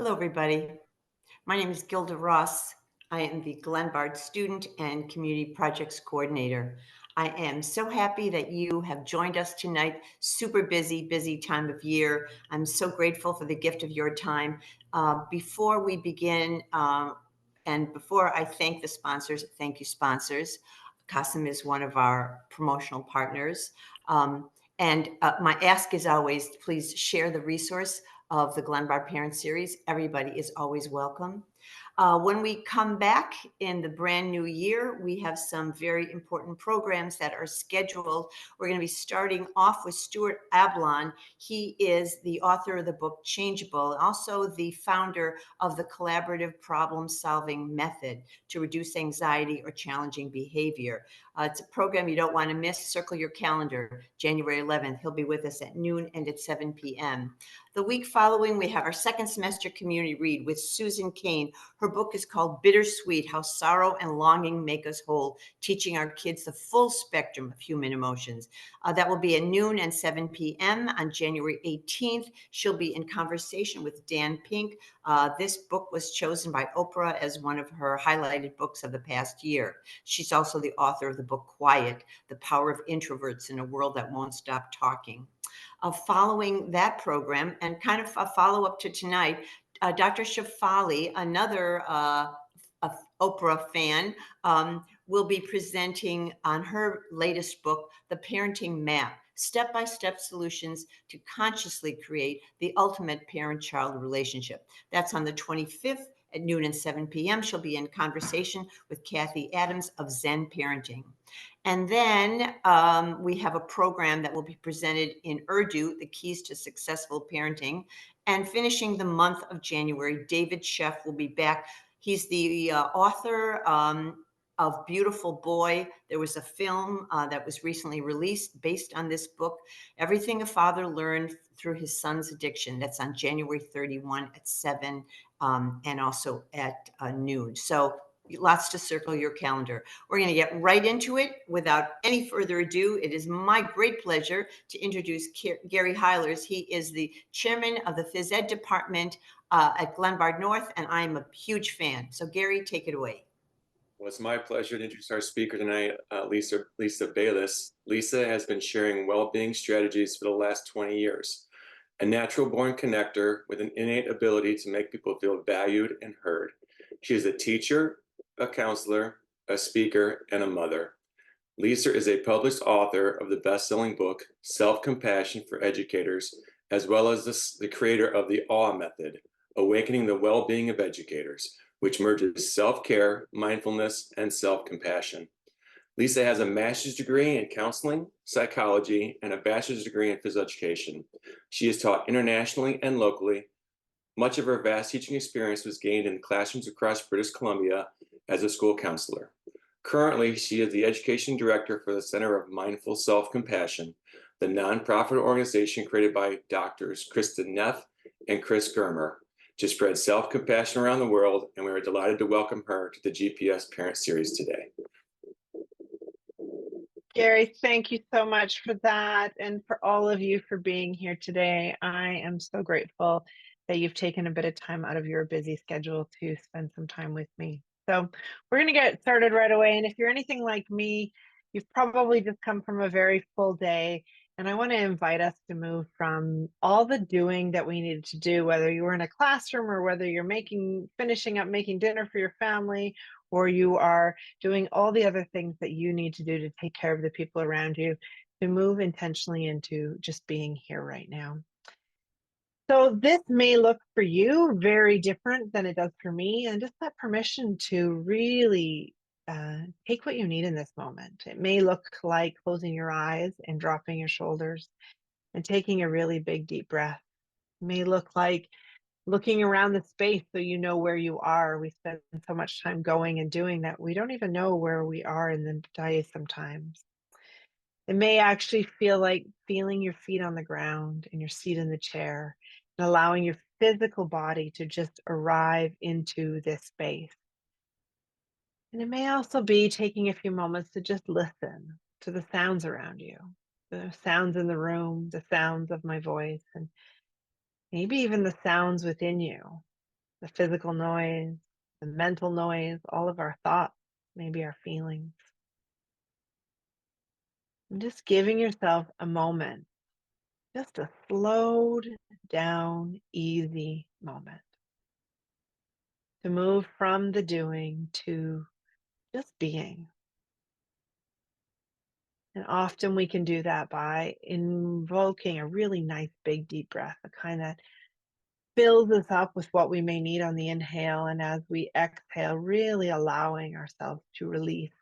Hello, everybody. My name is Gilda Ross. I am the Glenbard Student and Community Projects Coordinator. I am so happy that you have joined us tonight. Super busy time of year. I'm so grateful for the gift of your time. Before we begin, and before I thank the sponsors, thank you, sponsors. CASM is one of our promotional partners. And my ask is always, please share the resource of the Glenbard Parent Series. Everybody is always welcome. When we come back in the brand new year, we have some very important programs that are scheduled. We're going to be starting off with Stuart Ablon. He is the author of the book Changeable, also the founder of the collaborative problem-solving method to reduce anxiety or challenging behavior. It's a program you don't want to miss. Circle your calendar, January 11th. He'll be with us at noon and at 7 p.m. The week following, we have our second semester community read with Susan Kane. Her book is called Bittersweet: How Sorrow and Longing Make Us Whole, teaching our kids the full spectrum of human emotions. That will be at noon and 7 p.m. on January 18th. She'll be in conversation with Dan Pink. This book was chosen by Oprah as one of her highlighted books of the past year. She's also the author of the book Quiet: The Power of Introverts in a World That Won't Stop Talking. Following that program, and kind of a follow-up to tonight, Dr. Shafali, another Oprah fan, will be presenting on her latest book, The Parenting Map: Step-by-Step Solutions to Consciously Create the Ultimate Parent-Child Relationship. That's on the 25th at noon and 7 p.m. She'll be in conversation with Kathy Adams of Zen Parenting. And then we have a program that will be presented in Urdu, The Keys to Successful Parenting. And finishing the month of January, David Sheff will be back. He's the author of Beautiful Boy. There was a film that was recently released based on this book, Everything a Father Learned Through His Son's Addiction. That's on January 31 at 7 and also at noon. So lots to circle your calendar. We're going to get right into it without any further ado. It is my great pleasure to introduce Gary Heilers. He is the chairman of the phys ed department at Glenbard North, and I'm a huge fan. So Gary, take it away. Well, it's my pleasure to introduce our speaker tonight, Lisa Baylis. Lisa has been sharing well-being strategies for the last 20 years, a natural-born connector with an innate ability to make people feel valued and heard. She is a teacher, a counselor, a speaker, and a mother. Lisa is a published author of the best-selling book, Self-Compassion for Educators, as well as the creator of the AWE method, Awakening the Well-Being of Educators, which merges self-care, mindfulness, and self-compassion. Lisa has a master's degree in counseling, psychology, and a bachelor's degree in physical education. She has taught internationally and locally. Much of her vast teaching experience was gained in classrooms across British Columbia as a school counselor. Currently, she is the education director for the Center of Mindful Self-Compassion, the nonprofit organization created by doctors Kristen Neff and Chris Germer to spread self-compassion around the world, and we are delighted to welcome her to the GPS Parent Series today. Gary, thank you so much for that, and for all of you for being here today. I am so grateful that you've taken a bit of time out of your busy schedule to spend some time with me. So we're going to get started right away, and if you're anything like me, you've probably just come from a very full day, and I want to invite us to move from all the doing that we needed to do, whether you were in a classroom or whether you're finishing up making dinner for your family, or you are doing all the other things that you need to do to take care of the people around you, to move intentionally into just being here right now. So this may look for you very different than it does for me, and just that permission to really take what you need in this moment. It may look like closing your eyes and dropping your shoulders and taking a really big deep breath. It may look like looking around the space so you know where you are. We spend so much time going and doing that we don't even know where we are in the day sometimes. It may actually feel like feeling your feet on the ground and your seat in the chair and allowing your physical body to just arrive into this space. And it may also be taking a few moments to just listen to the sounds around you, the sounds in the room, the sounds of my voice, and maybe even the sounds within you. the physical noise, the mental noise, all of our thoughts, maybe our feelings. And just giving yourself a moment, just a slowed down, easy moment to move from the doing to just being. And often we can do that by invoking a really nice, big, deep breath, a kind that fills us up with what we may need on the inhale. And as we exhale, really allowing ourselves to release,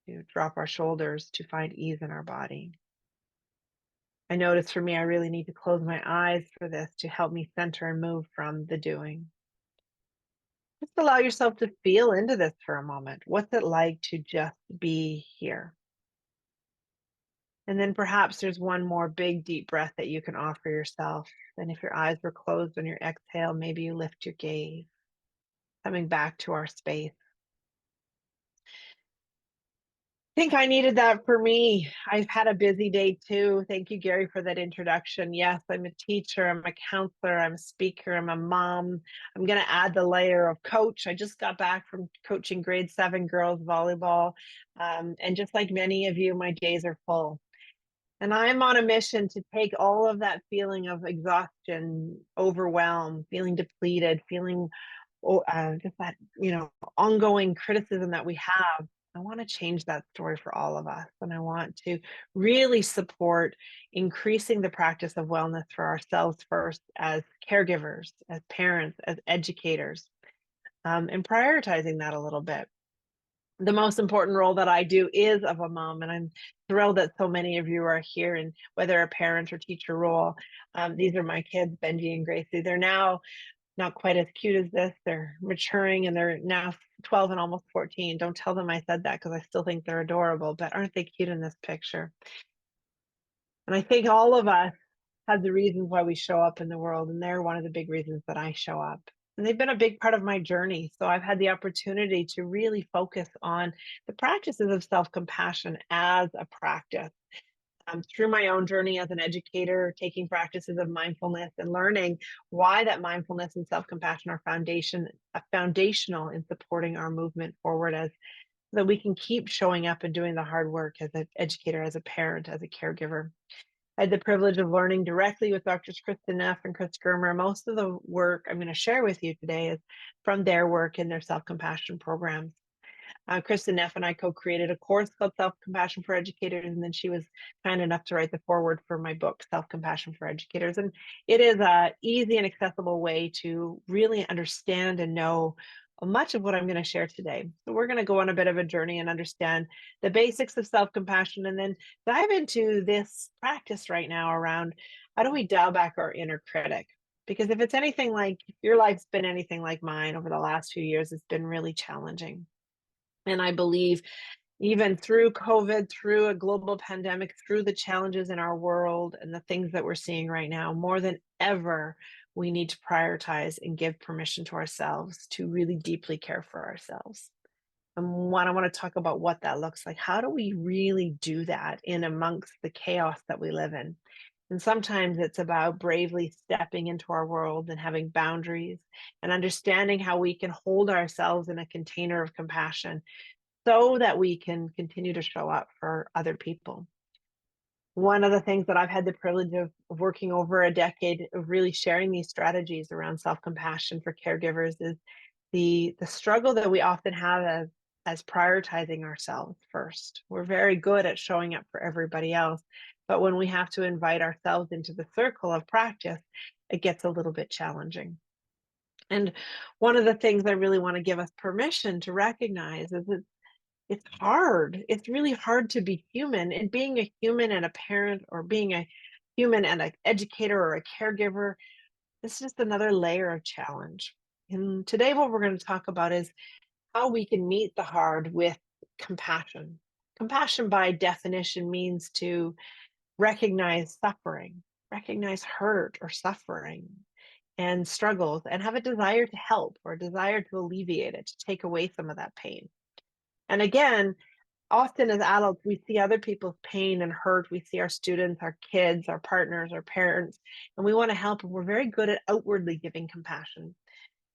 to drop our shoulders, to find ease in our body. I notice for me, I really need to close my eyes for this to help me center and move from the doing. Just allow yourself to feel into this for a moment. What's it like to just be here? And then perhaps there's one more big, deep breath that you can offer yourself. And if your eyes were closed on your exhale, maybe you lift your gaze, coming back to our space. I think I needed that for me. I've had a busy day too. Thank you, Gary, for that introduction. Yes, I'm a teacher, I'm a counselor, I'm a speaker, I'm a mom. I'm going to add the layer of coach. I just got back from coaching grade 7 girls volleyball. And just like many of you, my days are full. And I'm on a mission to take all of that feeling of exhaustion, overwhelm, feeling depleted, feeling just that, ongoing criticism that we have. I want to change that story for all of us. And I want to really support increasing the practice of wellness for ourselves first as caregivers, as parents, as educators, and prioritizing that a little bit. The most important role that I do is of a mom, and I'm thrilled that so many of you are here, and whether a parent or teacher role. These are my kids, Benji and Gracie. They're now not quite as cute as this. They're maturing and they're now 12 and almost 14. Don't tell them I said that because I still think they're adorable, but aren't they cute in this picture? And I think all of us have the reasons why we show up in the world, and they're one of the big reasons that I show up. And they've been a big part of my journey. So I've had the opportunity to really focus on the practices of self-compassion as a practice. Through my own journey as an educator, taking practices of mindfulness and learning why that mindfulness and self-compassion are foundational in supporting our movement forward, as so that we can keep showing up and doing the hard work as an educator, as a parent, as a caregiver. I had the privilege of learning directly with Drs. Kristen Neff and Chris Germer. Most of the work I'm going to share with you today is from their work in their self-compassion programs. Kristen Neff and I co-created a course called Self-Compassion for Educators, and then she was kind enough to write the foreword for my book, Self-Compassion for Educators. And it is an easy and accessible way to really understand and know much of what I'm going to share today. So we're going to go on a bit of a journey and understand the basics of self-compassion, and then dive into this practice right now around how do we dial back our inner critic? Because if it's anything like, if your life's been anything like mine over the last few years, it's been really challenging. And I believe even through COVID, through a global pandemic, through the challenges in our world and the things that we're seeing right now, more than ever, we need to prioritize and give permission to ourselves to really deeply care for ourselves. And I want to talk about what that looks like. How do we really do that in amongst the chaos that we live in? And sometimes it's about bravely stepping into our world and having boundaries and understanding how we can hold ourselves in a container of compassion so that we can continue to show up for other people. One of the things that I've had the privilege of working over a decade of really sharing these strategies around self-compassion for caregivers is the struggle that we often have as prioritizing ourselves first. We're very good at showing up for everybody else, but when we have to invite ourselves into the circle of practice, it gets a little bit challenging. And one of the things I really want to give us permission to recognize is that it's hard. It's really hard to be human, and being a human and a parent, or being a human and an educator or a caregiver, it's just another layer of challenge. And today what we're going to talk about is how we can meet the hard with compassion. Compassion by definition means to recognize suffering, recognize hurt or suffering and struggles, and have a desire to help or a desire to alleviate it, to take away some of that pain. And again, often as adults, we see other people's pain and hurt. We see our students, our kids, our partners, our parents, and we want to help. And we're very good at outwardly giving compassion.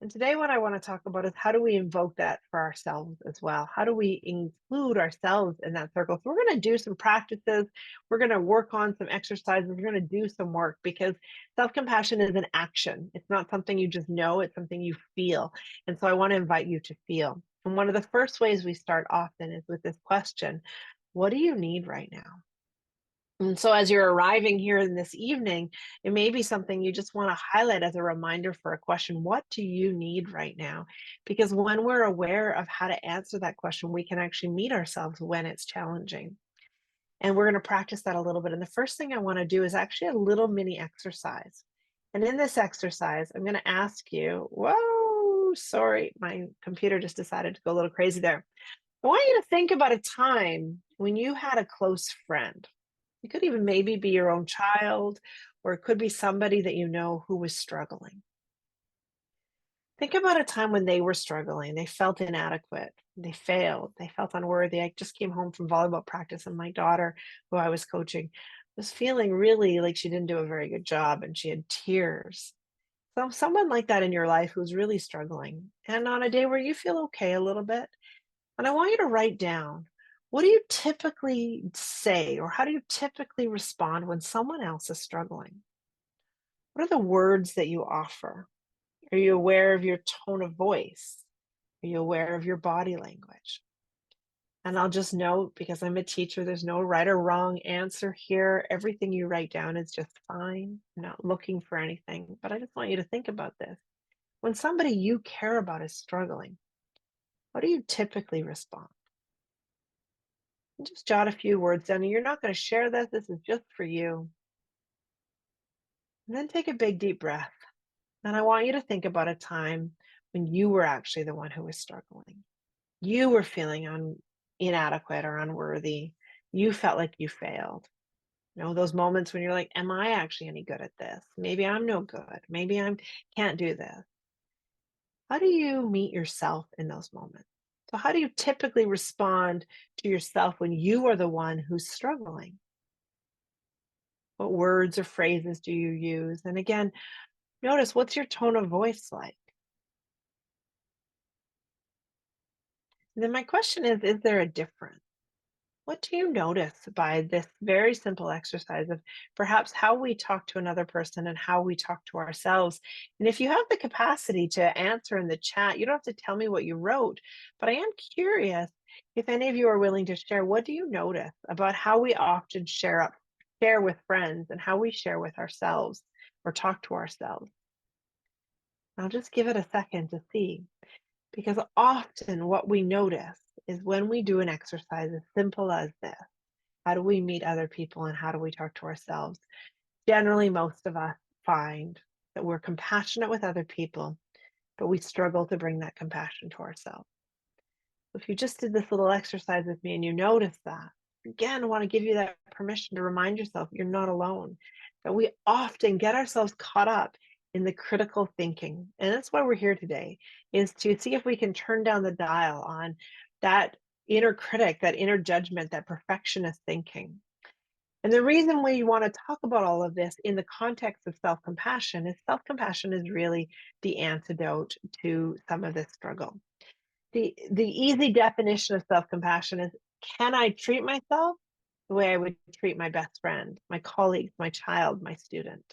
And today, what I want to talk about is how do we invoke that for ourselves as well? How do we include ourselves in that circle? So, we're going to do some practices. We're going to work on some exercises. We're going to do some work because self compassion is an action. It's not something you just know, it's something you feel. And so, I want to invite you to feel. And one of the first ways we start often is with this question: what do you need right now? And so, as you're arriving here in this evening, it may be something you just want to highlight as a reminder for a question. What do you need right now? Because when we're aware of how to answer that question, we can actually meet ourselves when it's challenging. And we're going to practice that a little bit. And the first thing I want to do is actually a little mini exercise. And in this exercise, I'm going to ask you, whoa, sorry, my computer just decided to go a little crazy there. I want you to think about a time when you had a close friend. It could even maybe be your own child, or it could be somebody that you know who was struggling. Think about a time when they were struggling. They felt inadequate. They failed. They felt unworthy. I just came home from volleyball practice, and my daughter, who I was coaching, was feeling really like she didn't do a very good job, and she had tears. So, someone like that in your life who's really struggling, and on a day where you feel okay a little bit, and I want you to write down, what do you typically say, or how do you typically respond when someone else is struggling? What are the words that you offer? Are you aware of your tone of voice? Are you aware of your body language? And I'll just note, because I'm a teacher, there's no right or wrong answer here. Everything you write down is just fine. I'm not looking for anything, but I just want you to think about this. When somebody you care about is struggling, how do you typically respond? Just jot a few words down. And you're not going to share this. This is just for you. And then take a big, deep breath. And I want you to think about a time when you were actually the one who was struggling. You were feeling inadequate or unworthy. You felt like you failed. You know, those moments when you're like, am I actually any good at this? Maybe I'm no good. Maybe I can't do this. How do you meet yourself in those moments? So how do you typically respond to yourself when you are the one who's struggling? What words or phrases do you use? And again, notice, what's your tone of voice like? And then my question is there a difference? What do you notice by this very simple exercise of perhaps how we talk to another person and how we talk to ourselves? And if you have the capacity to answer in the chat, you don't have to tell me what you wrote, but I am curious if any of you are willing to share. What do you notice about how we often share with friends and how we share with ourselves or talk to ourselves? I'll just give it a second to see, because often what we notice is when we do an exercise as simple as this: how do we meet other people and how do we talk to ourselves? Generally, most of us find that we're compassionate with other people, but we struggle to bring that compassion to ourselves. If you just did this little exercise with me and you notice that, again, I want to give you that permission to remind yourself you're not alone. That we often get ourselves caught up in the critical thinking. And that's why we're here today, is to see if we can turn down the dial on that inner critic, that inner judgment, that perfectionist thinking. And the reason we want to talk about all of this in the context of self-compassion is self-compassion is really the antidote to some of this struggle. The easy definition of self-compassion is, can I treat myself the way I would treat my best friend, my colleagues, my child, my student?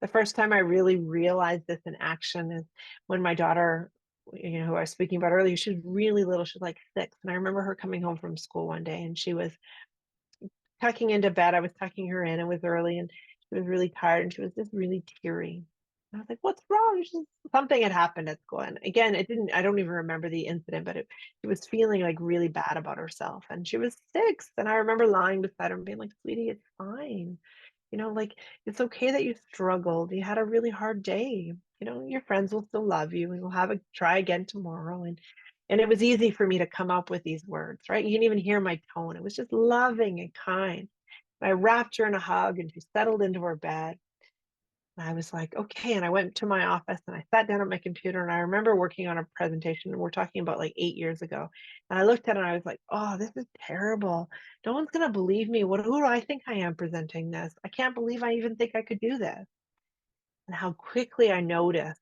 The first time I really realized this in action is when my daughter, who I was speaking about earlier, she was really little. She was like 6. And I remember her coming home from school one day and she was tucking into bed. I was tucking her in. It was early and she was really tired and she was just really teary. I was like, what's wrong? Something had happened at school. And again, I don't even remember the incident, but she was feeling like really bad about herself. And she was 6. And I remember lying beside her and being like, sweetie, it's fine. Like, it's okay that you struggled. You had a really hard day. Your friends will still love you and we'll try again tomorrow. And it was easy for me to come up with these words, right? You didn't even hear my tone. It was just loving and kind. I wrapped her in a hug and she settled into her bed. And I was like, okay. And I went to my office and I sat down at my computer and I remember working on a presentation, and we're talking about like 8 years ago. And I looked at it and I was like, oh, this is terrible. No one's going to believe me. Who do I think I am presenting this? I can't believe I even think I could do this. And how quickly I noticed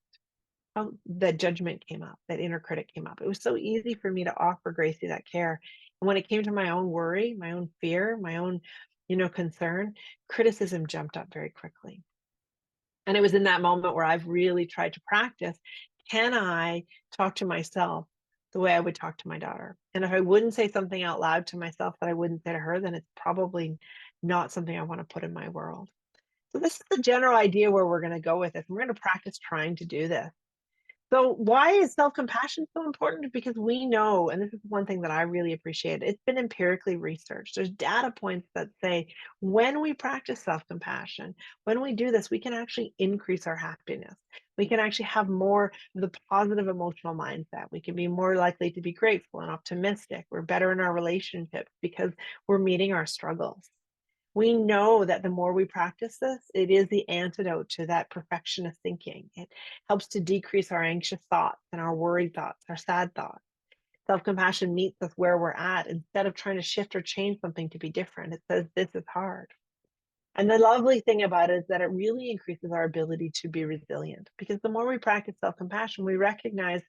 how that judgment came up, that inner critic came up. It was so easy for me to offer Gracie that care. And when it came to my own worry, my own fear, my own, concern, criticism jumped up very quickly. And it was in that moment where I've really tried to practice, can I talk to myself the way I would talk to my daughter? And if I wouldn't say something out loud to myself that I wouldn't say to her, then it's probably not something I want to put in my world. So this is the general idea where we're going to go with this. We're going to practice trying to do this. So why is self-compassion so important? Because we know, and this is one thing that I really appreciate, it's been empirically researched. There's data points that say when we practice self-compassion, when we do this, we can actually increase our happiness. We can actually have more of the positive emotional mindset. We can be more likely to be grateful and optimistic. We're better in our relationships because we're meeting our struggles. We know that the more we practice this, it is the antidote to that perfectionist thinking. It helps to decrease our anxious thoughts and our worried thoughts, our sad thoughts. Self-compassion meets us where we're at. Instead of trying to shift or change something to be different, it says, this is hard. And the lovely thing about it is that it really increases our ability to be resilient, because the more we practice self-compassion, we recognize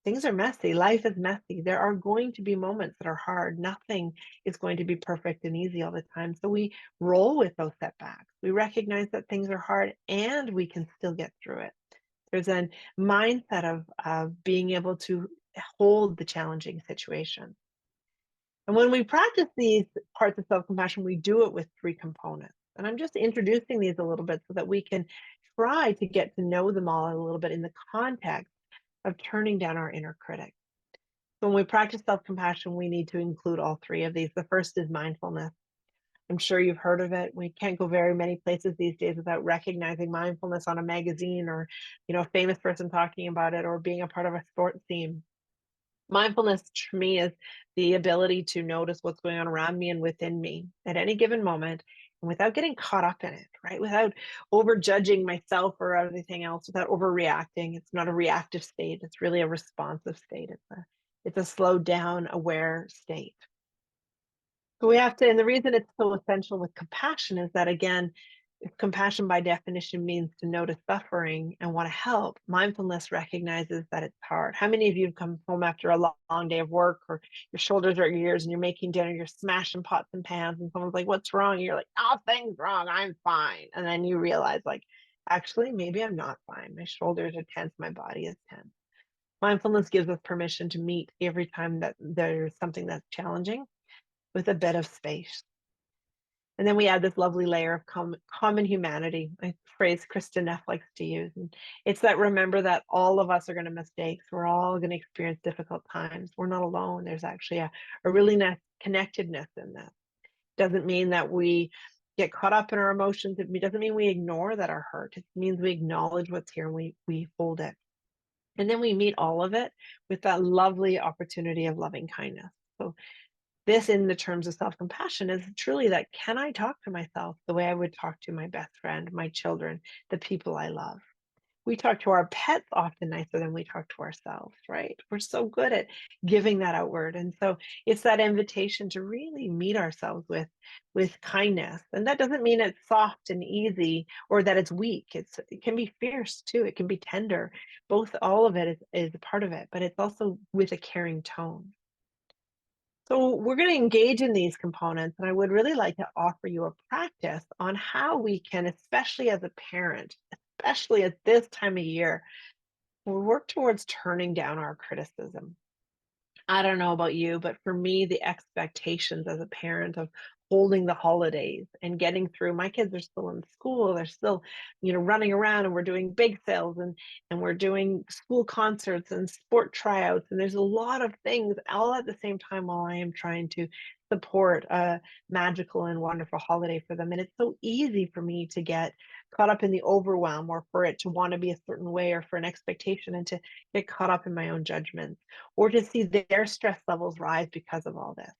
things are messy. Life is messy. There are going to be moments that are hard. Nothing is going to be perfect and easy all the time. So we roll with those setbacks. We recognize that things are hard and we can still get through it. There's a mindset of being able to hold the challenging situation. And when we practice these parts of self-compassion, we do it with 3 components. And I'm just introducing these a little bit so that we can try to get to know them all a little bit in the context of turning down our inner critic. So when we practice self-compassion, we need to include all 3 of these. The first is mindfulness. I'm sure you've heard of it. We can't go very many places these days without recognizing mindfulness on a magazine or, a famous person talking about it or being a part of a sports team. Mindfulness to me is the ability to notice what's going on around me and within me at any given moment, and without getting caught up in it, right? Without overjudging myself or everything else, without overreacting. It's not a reactive state. It's really a responsive state. It's a slowed down, aware state. So we have to, and the reason it's so essential with compassion is that, again, if compassion by definition means to notice suffering and want to help, mindfulness recognizes that it's hard. How many of you have come home after a long day of work, or your shoulders are at your ears and you're making dinner, you're smashing pots and pans, and someone's like, what's wrong? And you're like, nothing's wrong, I'm fine. And then you realize, like, actually, maybe I'm not fine. My shoulders are tense, my body is tense. Mindfulness gives us permission to meet every time that there's something that's challenging with a bit of space. And then we add this lovely layer of common humanity, a phrase Kristen Neff likes to use. And it's that, remember that all of us are going to make mistakes. We're all going to experience difficult times. We're not alone. There's actually a really nice connectedness in this. Doesn't mean that we get caught up in our emotions. It doesn't mean we ignore that are hurt. It means we acknowledge what's here and we hold it. And then we meet all of it with that lovely opportunity of loving kindness. So this, in the terms of self-compassion, is truly that, can I talk to myself the way I would talk to my best friend, my children, the people I love? We talk to our pets often nicer than we talk to ourselves, right? We're so good at giving that outward. And so it's that invitation to really meet ourselves with kindness. And that doesn't mean it's soft and easy or that it's weak. It can be fierce too. It can be tender. All of it is a part of it, but it's also with a caring tone. So we're going to engage in these components, and I would really like to offer you a practice on how we can, especially as a parent, especially at this time of year, work towards turning down our criticism. I don't know about you, but for me, the expectations as a parent of holding the holidays and getting through, my kids are still in school, they're still, running around, and we're doing big sales and we're doing school concerts and sport tryouts. And there's a lot of things all at the same time while I am trying to support a magical and wonderful holiday for them. And it's so easy for me to get caught up in the overwhelm, or for it to want to be a certain way, or for an expectation, and to get caught up in my own judgments, or to see their stress levels rise because of all this.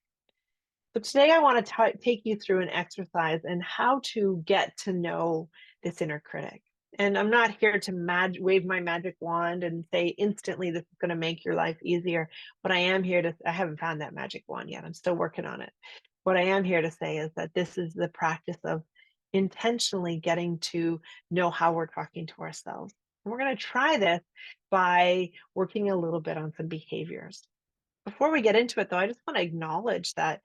So today I want to take you through an exercise and how to get to know this inner critic. And I'm not here to wave my magic wand and say instantly this is going to make your life easier. What I am here to, I haven't found that magic wand yet. I'm still working on it. What I am here to say is that this is the practice of intentionally getting to know how we're talking to ourselves. And we're going to try this by working a little bit on some behaviors. Before we get into it, though, I just want to acknowledge that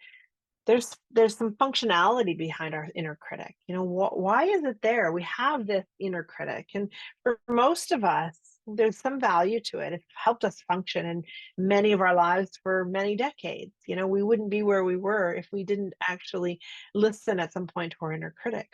there's some functionality behind our inner critic. Why is it there? We have this inner critic, and for most of us, there's some value to it. It's helped us function in many of our lives for many decades. We wouldn't be where we were if we didn't actually listen at some point to our inner critic.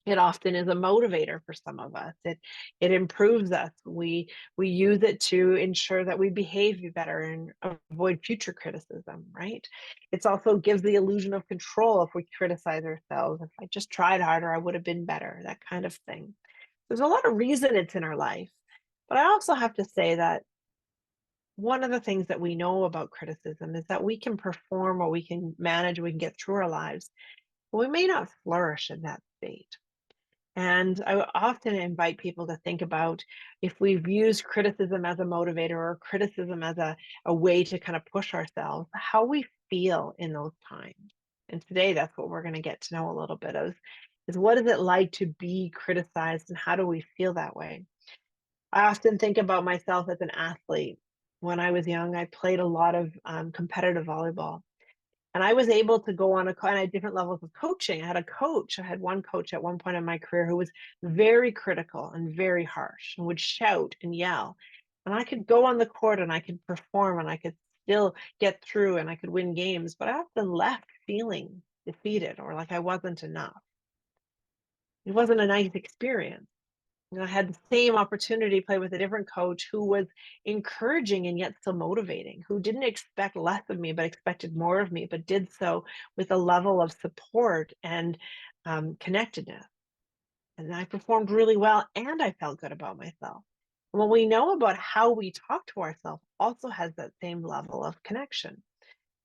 It often is a motivator for some of us. It improves us. We use it to ensure that we behave better and avoid future criticism, right? It's also gives the illusion of control if we criticize ourselves. If I just tried harder, I would have been better, that kind of thing. There's a lot of reason it's in our life. But I also have to say that one of the things that we know about criticism is that we can perform, or we can manage, or we can get through our lives, but we may not flourish in that state. And I often invite people to think about, if we've used criticism as a motivator, or criticism as a way to kind of push ourselves, how we feel in those times. And today, that's what we're going to get to know a little bit of, is what is it like to be criticized, and how do we feel that way? I often think about myself as an athlete. When I was young, I played a lot of competitive volleyball. And I was able to go on kind of different levels of coaching. I had a coach. I had one coach at one point in my career who was very critical and very harsh, and would shout and yell. And I could go on the court and I could perform and I could still get through and I could win games, but I often left feeling defeated, or like I wasn't enough. It wasn't a nice experience. I had the same opportunity to play with a different coach who was encouraging and yet still motivating, who didn't expect less of me, but expected more of me, but did so with a level of support and connectedness. And I performed really well, and I felt good about myself. And what we know about how we talk to ourselves also has that same level of connection.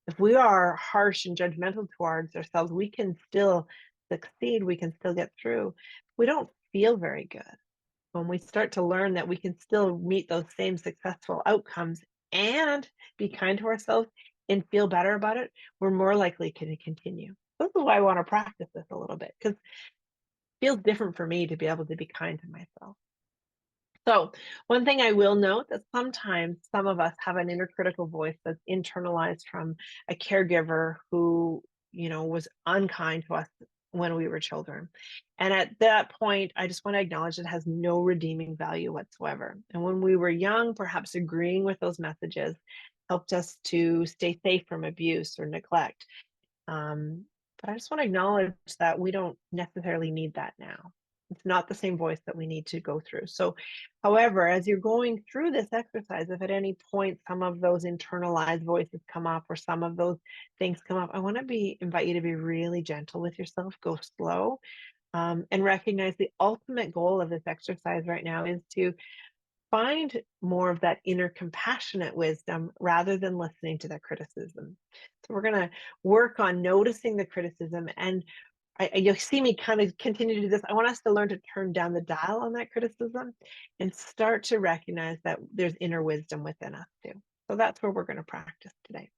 If we are harsh and judgmental towards ourselves, we can still succeed, we can still get through. We don't feel very good. When we start to learn that we can still meet those same successful outcomes and be kind to ourselves and feel better about it, we're more likely to continue. This is why I want to practice this a little bit, because it feels different for me to be able to be kind to myself. So one thing I will note, that sometimes some of us have an inner critical voice that's internalized from a caregiver who, was unkind to us when we were children. And at that point, I just want to acknowledge it has no redeeming value whatsoever. And when we were young, perhaps agreeing with those messages helped us to stay safe from abuse or neglect. But I just want to acknowledge that we don't necessarily need that now. It's not the same voice that we need to go through. So, however, as you're going through this exercise, if at any point some of those internalized voices come up, or some of those things come up, I want to invite you to be really gentle with yourself, go slow, and recognize the ultimate goal of this exercise right now is to find more of that inner compassionate wisdom rather than listening to that criticism. So we're going to work on noticing the criticism, and you'll see me kind of continue to do this. I want us to learn to turn down the dial on that criticism and start to recognize that there's inner wisdom within us too. So that's where we're going to practice today.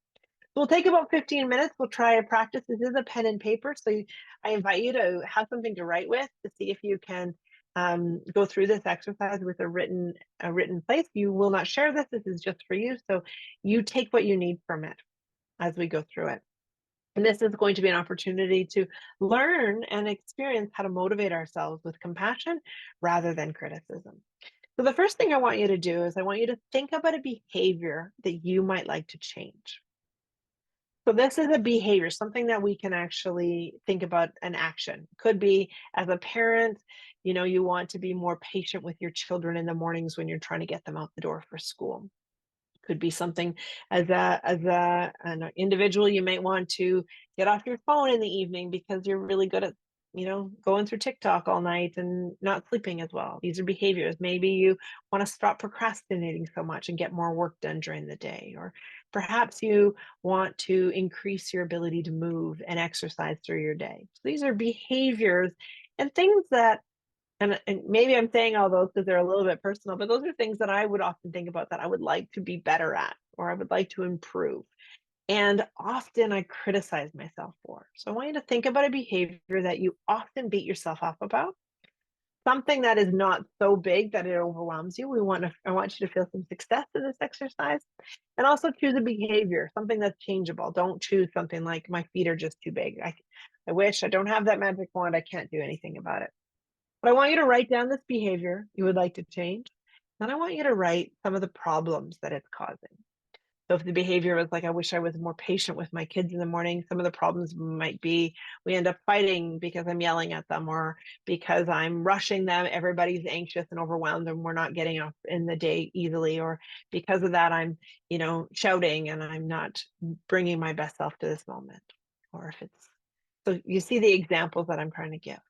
We'll take about 15 minutes. We'll try a practice. This is a pen and paper. So I invite you to have something to write with, to see if you can go through this exercise with a written place. You will not share this. This is just for you. So you take what you need from it as we go through it. And this is going to be an opportunity to learn and experience how to motivate ourselves with compassion rather than criticism. So the first thing I want you to do is I want you to think about a behavior that you might like to change. So this is a behavior, something that we can actually think about, an action. Could be, as a parent, you want to be more patient with your children in the mornings when you're trying to get them out the door for school. Could be something as an individual, you might want to get off your phone in the evening because you're really good at going through TikTok all night and not sleeping as well. These are behaviors. Maybe you want to stop procrastinating so much and get more work done during the day. Or perhaps you want to increase your ability to move and exercise through your day. So these are behaviors and things that, and maybe I'm saying all those because they're a little bit personal, but those are things that I would often think about that I would like to be better at, or I would like to improve. And often I criticize myself for. So I want you to think about a behavior that you often beat yourself up about. something that is not so big that it overwhelms you. I want you to feel some success in this exercise. And also choose a behavior, something that's changeable. Don't choose something like my feet are just too big. I wish I don't have that magic wand. I can't do anything about it. But I want you to write down this behavior you would like to change. Then I want you to write some of the problems that it's causing. So if the behavior was like, I wish I was more patient with my kids in the morning, some of the problems might be we end up fighting because I'm yelling at them or because I'm rushing them. Everybody's anxious and overwhelmed and we're not getting up in the day easily. Or because of that, I'm, shouting and I'm not bringing my best self to this moment. Or if it's, so you see the examples that I'm trying to give.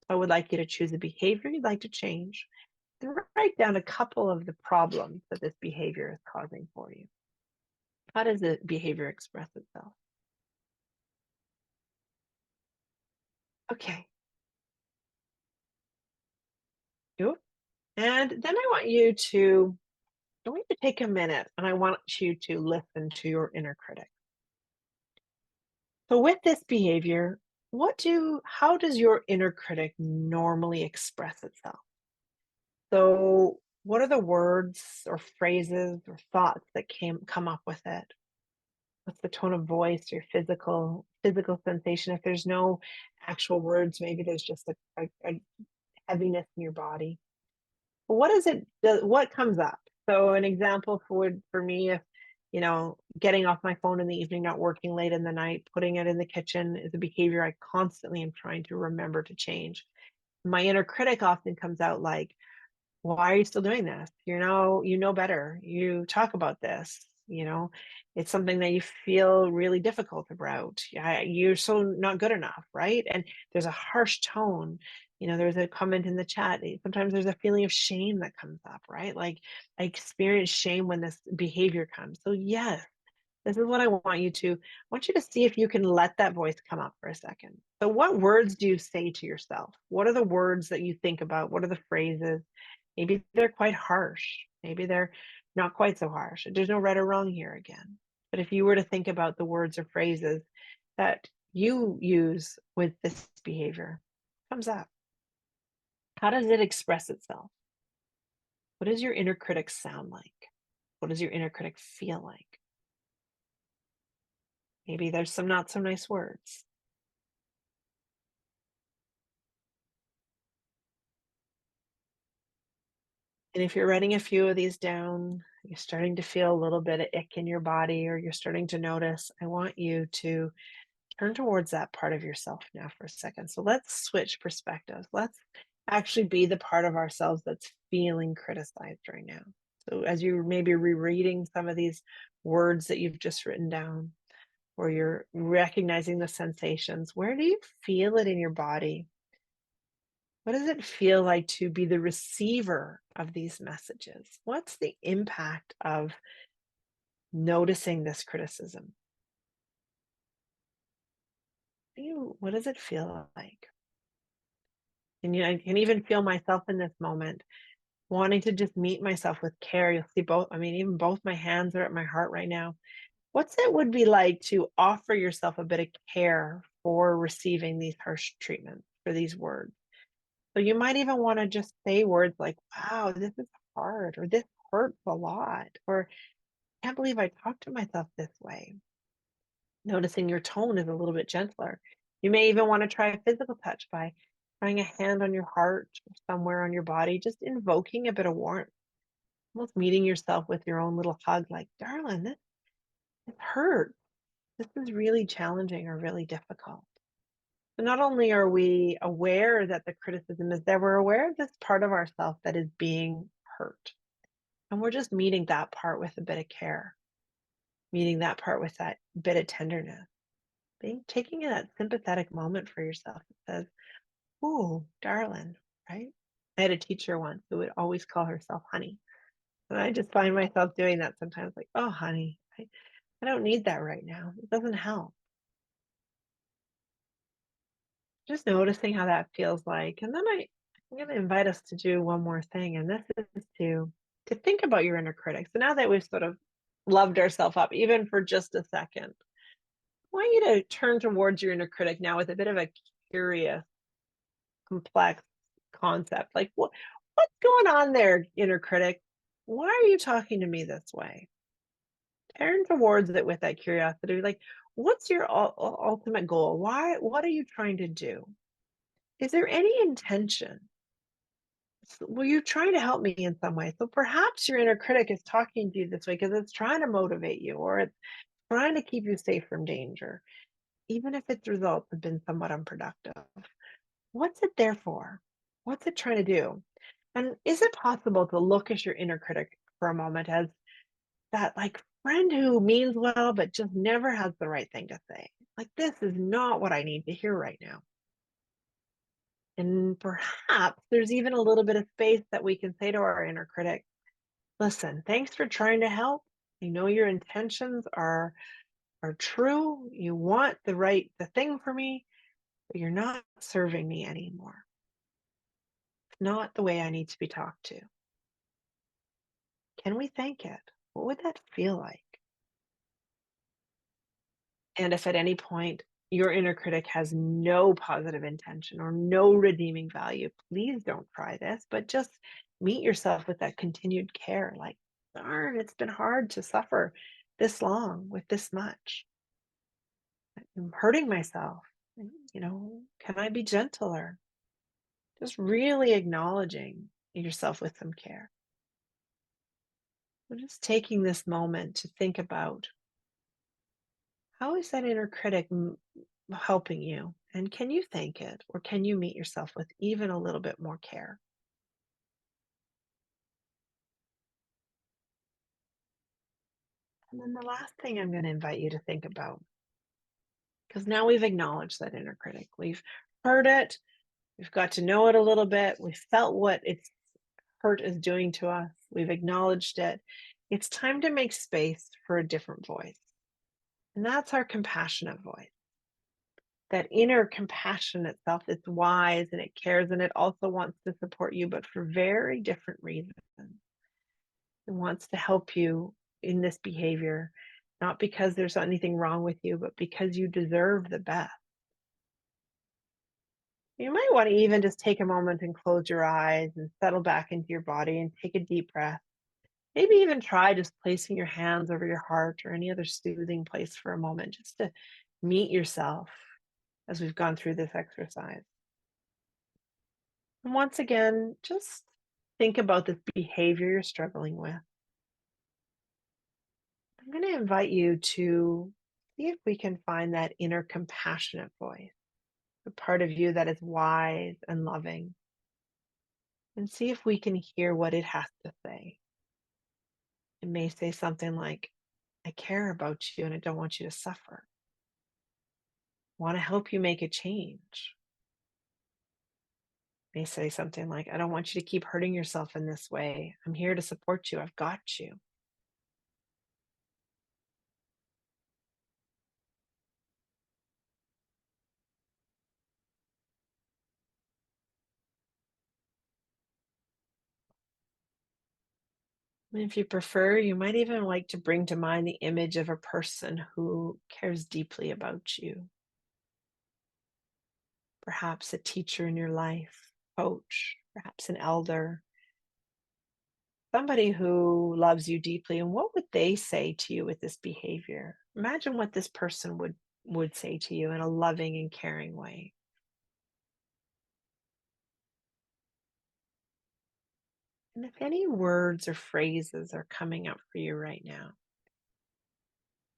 I would like you to choose a behavior you'd like to change and write down a couple of the problems that this behavior is causing for you. How does the behavior express itself? Okay. Good. And then I want you to take a minute and I want you to listen to your inner critic. So with this behavior, how does your inner critic normally express itself? So what are the words or phrases or thoughts that come up with it? What's the tone of voice, your physical sensation? If there's no actual words, maybe there's just a heaviness in your body. What is it? What comes up? So an example for me, if getting off my phone in the evening, not working late in the night, putting it in the kitchen is a behavior I constantly am trying to remember to change. My inner critic often comes out like, why are you still doing this? You know better. You talk about this, it's something that you feel really difficult about. Yeah, you're so not good enough, right? And there's a harsh tone. There's a comment in the chat. Sometimes there's a feeling of shame that comes up, right? Like I experience shame when this behavior comes. So yes, this is what I want you to see if you can let that voice come up for a second. So what words do you say to yourself? What are the words that you think about? What are the phrases? Maybe they're quite harsh. Maybe they're not quite so harsh. There's no right or wrong here again. But if you were to think about the words or phrases that you use with this behavior, what comes up? How does it express itself? What does your inner critic sound like? What does your inner critic feel like? Maybe there's some not so nice words. And if you're writing a few of these down, you're starting to feel a little bit of ick in your body, or you're starting to notice, I want you to turn towards that part of yourself now for a second. So let's switch perspectives. Let's actually be the part of ourselves that's feeling criticized right now. So as you're maybe rereading some of these words that you've just written down, or you're recognizing the sensations, where do you feel it in your body? What does it feel like to be the receiver of these messages? What's the impact of noticing this criticism? What does it feel like? And I can even feel myself in this moment wanting to just meet myself with care. You'll see even both my hands are at my heart right now. What's it would be like to offer yourself a bit of care for receiving these harsh treatments, for these words? So you might even want to just say words like, wow, this is hard, or this hurts a lot, or I can't believe I talked to myself this way. Noticing your tone is a little bit gentler. You may even want to try a physical touch by trying a hand on your heart or somewhere on your body, just invoking a bit of warmth, almost meeting yourself with your own little hug, like, darling, this hurts. This is really challenging or really difficult. So not only are we aware that the criticism is there, we're aware of this part of ourselves that is being hurt. And we're just meeting that part with a bit of care, meeting that part with that bit of tenderness, taking that sympathetic moment for yourself that says, "Ooh, darling," right? I had a teacher once who would always call herself honey. And I just find myself doing that sometimes, like, oh, honey, I don't need that right now. It doesn't help. Just noticing how that feels like. And then I'm going to invite us to do one more thing, and this is to think about your inner critic. So now that we've sort of loved ourselves up, even for just a second, I want you to turn towards your inner critic now with a bit of a curious, complex concept. Like, what's going on there, inner critic? Why are you talking to me this way? Turn towards it with that curiosity. Like, what's your ultimate goal? Why? What are you trying to do? Is there any intention? Were you trying to help me in some way? So perhaps your inner critic is talking to you this way because it's trying to motivate you or it's trying to keep you safe from danger, even if its results have been somewhat unproductive. What's it there for? What's it trying to do? And is it possible to look at your inner critic for a moment as that like friend who means well but just never has the right thing to say? Like, this is not what I need to hear right now. And perhaps there's even a little bit of space that we can say to our inner critic, listen, thanks for trying to help. I know your intentions are true. You want the thing for me, but you're not serving me anymore. It's not the way I need to be talked to. Can we thank it? What would that feel like? And if at any point your inner critic has no positive intention or no redeeming value, please don't try this, but just meet yourself with that continued care. Like, darn, it's been hard to suffer this long with this much. I'm hurting myself. Can I be gentler? Just really acknowledging yourself with some care. We're just taking this moment to think about how is that inner critic helping you? And can you thank it? Or can you meet yourself with even a little bit more care? And then the last thing I'm going to invite you to think about, because now we've acknowledged that inner critic, we've heard it, we've got to know it a little bit, we've felt what its hurt is doing to us, we've acknowledged it. It's time to make space for a different voice. And that's our compassionate voice. That inner compassion itself is wise and it cares and it also wants to support you, but for very different reasons. It wants to help you in this behavior, not because there's anything wrong with you, but because you deserve the best. You might want to even just take a moment and close your eyes and settle back into your body and take a deep breath. Maybe even try just placing your hands over your heart or any other soothing place for a moment, just to meet yourself as we've gone through this exercise. And once again, just think about this behavior you're struggling with. I'm going to invite you to see if we can find that inner compassionate voice, the part of you that is wise and loving, and see if we can hear what it has to say. It may say something like, I care about you and I don't want you to suffer. I want to help you make a change. It may say something like, I don't want you to keep hurting yourself in this way. I'm here to support you. I've got you. And if you prefer, you might even like to bring to mind the image of a person who cares deeply about you. Perhaps a teacher in your life, coach, perhaps an elder, somebody who loves you deeply. And what would they say to you with this behavior? Imagine what this person would say to you in a loving and caring way. And if any words or phrases are coming up for you right now,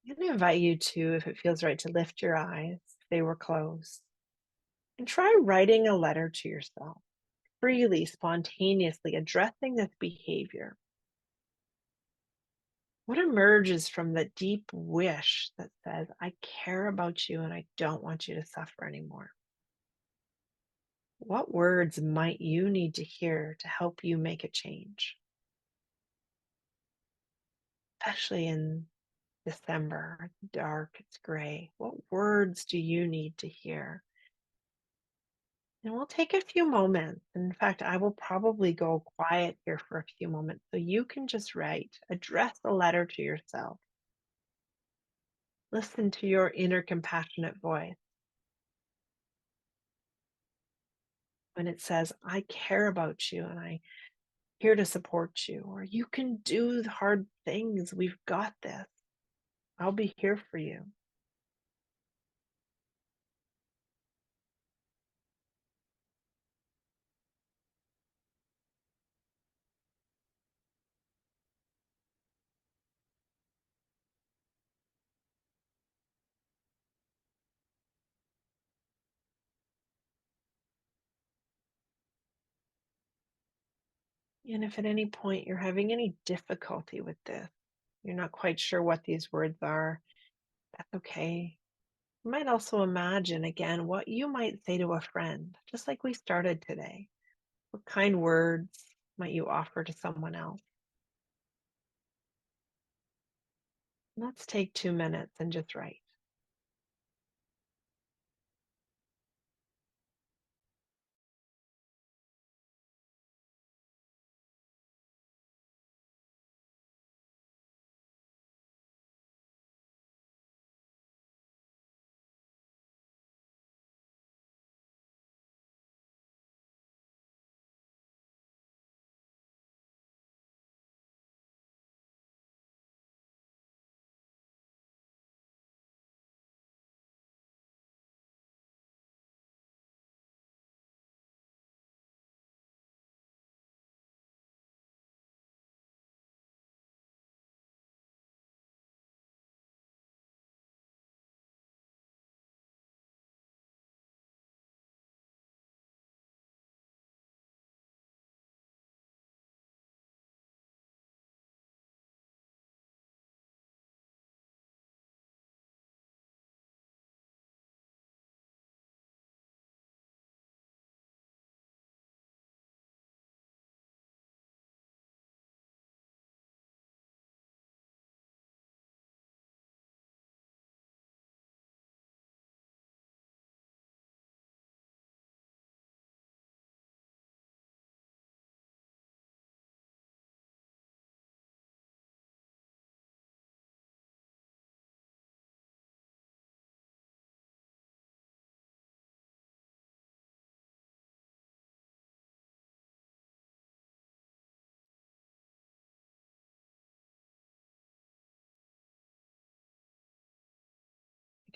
I'm going to invite you to, if it feels right, to lift your eyes if they were closed and try writing a letter to yourself, freely, spontaneously addressing this behavior. What emerges from the deep wish that says, I care about you and I don't want you to suffer anymore? What words might you need to hear to help you make a change? Especially in December, it's dark, it's gray. What words do you need to hear? And we'll take a few moments. In fact, I will probably go quiet here for a few moments so you can just write, address a letter to yourself. Listen to your inner compassionate voice. when it says, I care about you and I'm here to support you, or you can do the hard things. We've got this. I'll be here for you. And if at any point you're having any difficulty with this, you're not quite sure what these words are, that's okay. You might also imagine again what you might say to a friend, just like we started today. What kind words might you offer to someone else? Let's take 2 minutes and just write.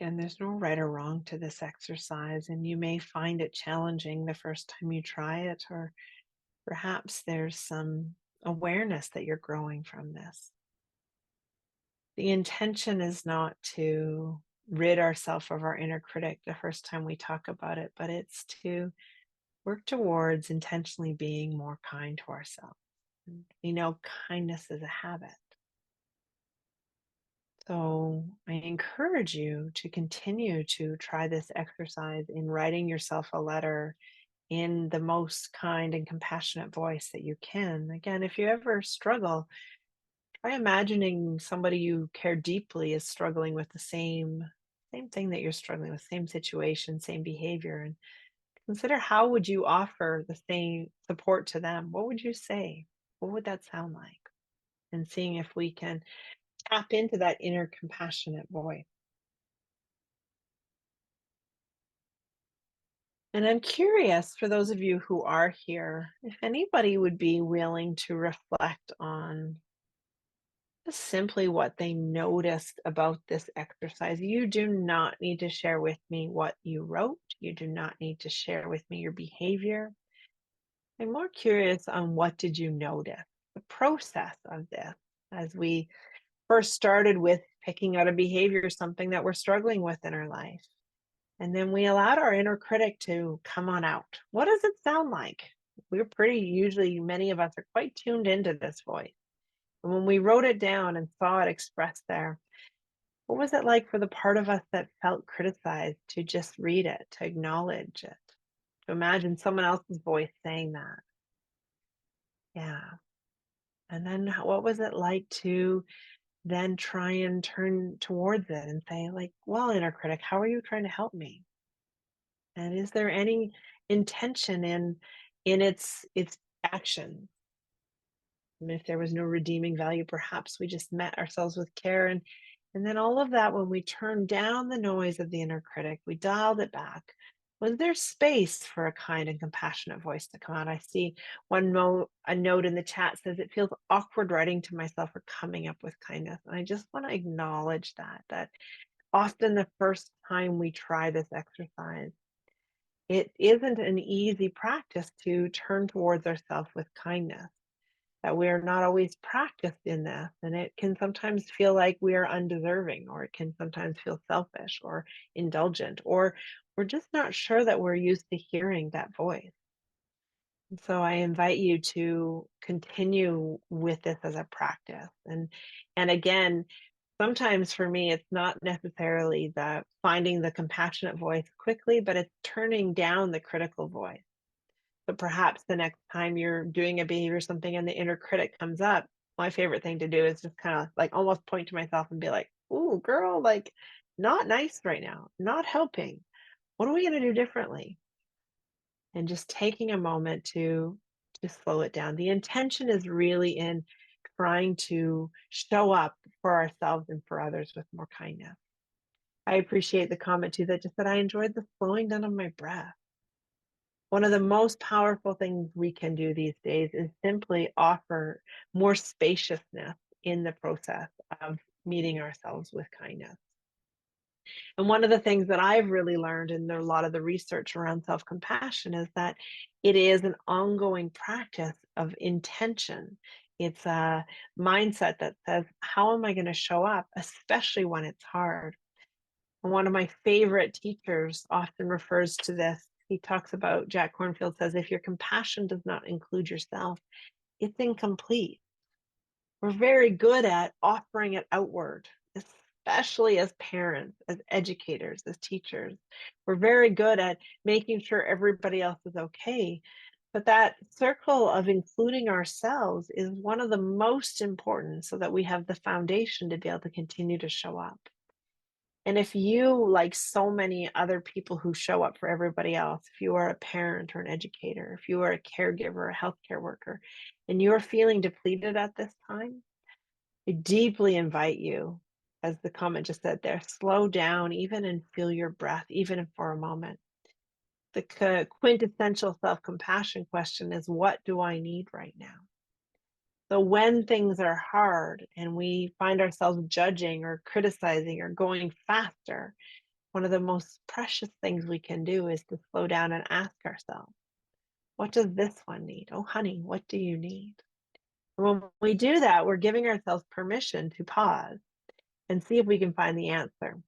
Again, there's no right or wrong to this exercise, and you may find it challenging the first time you try it, or perhaps there's some awareness that you're growing from this. The intention is not to rid ourselves of our inner critic the first time we talk about it, but it's to work towards intentionally being more kind to ourselves. And we know kindness is a habit. So I encourage you to continue to try this exercise in writing yourself a letter in the most kind and compassionate voice that you can. Again, if you ever struggle, try imagining somebody you care deeply is struggling with the same thing that you're struggling with, same situation, same behavior, and consider how would you offer the same support to them? What would you say? What would that sound like? And seeing if we can tap into that inner compassionate voice. And I'm curious for those of you who are here, if anybody would be willing to reflect on just simply what they noticed about this exercise. You do not need to share with me what you wrote. You do not need to share with me your behavior. I'm more curious on what did you notice, the process of this as we first started with picking out a behavior, something that we're struggling with in our life. And then we allowed our inner critic to come on out. What does it sound like? We're pretty, usually, many of us are quite tuned into this voice. And when we wrote it down and saw it expressed there, what was it like for the part of us that felt criticized to just read it, to acknowledge it, to imagine someone else's voice saying that? Yeah. And then what was it like to then try and turn towards it and say, like, well, inner critic, how are you trying to help me? And is there any intention in its action? And if there was no redeeming value, perhaps we just met ourselves with care. And then all of that, when we turned down the noise of the inner critic, we dialed it back. Was there space for a kind and compassionate voice to come out? I see a note in the chat says it feels awkward writing to myself or coming up with kindness. And I just want to acknowledge that often the first time we try this exercise, it isn't an easy practice to turn towards ourselves with kindness, that we are not always practiced in this. And it can sometimes feel like we are undeserving, or it can sometimes feel selfish or indulgent, or we're just not sure that we're used to hearing that voice. And so I invite you to continue with this as a practice. And again, sometimes for me, it's not necessarily the finding the compassionate voice quickly, but it's turning down the critical voice. So perhaps the next time you're doing a behavior or something and the inner critic comes up, my favorite thing to do is just kind of like almost point to myself and be like, "Ooh, girl, like not nice right now, not helping. What are we going to do differently?" And just taking a moment to slow it down. The intention is really in trying to show up for ourselves and for others with more kindness. I appreciate the comment too that just said I enjoyed the slowing down of my breath. One of the most powerful things we can do these days is simply offer more spaciousness in the process of meeting ourselves with kindness. And one of the things that I've really learned in a lot of the research around self compassion is that it is an ongoing practice of intention. It's a mindset that says, how am I going to show up, especially when it's hard? And one of my favorite teachers often refers to this. He talks about, Jack Kornfield says, if your compassion does not include yourself, it's incomplete. We're very good at offering it outward, especially as parents, as educators, as teachers. We're very good at making sure everybody else is okay. But that circle of including ourselves is one of the most important so that we have the foundation to be able to continue to show up. And if you, like so many other people who show up for everybody else, if you are a parent or an educator, if you are a caregiver, a healthcare worker, and you're feeling depleted at this time, I deeply invite you, as the comment just said there, slow down even and feel your breath, even for a moment. The quintessential self-compassion question is, what do I need right now? So when things are hard and we find ourselves judging or criticizing or going faster, one of the most precious things we can do is to slow down and ask ourselves, what does this one need? Oh, honey, what do you need? And when we do that, we're giving ourselves permission to pause and see if we can find the answer.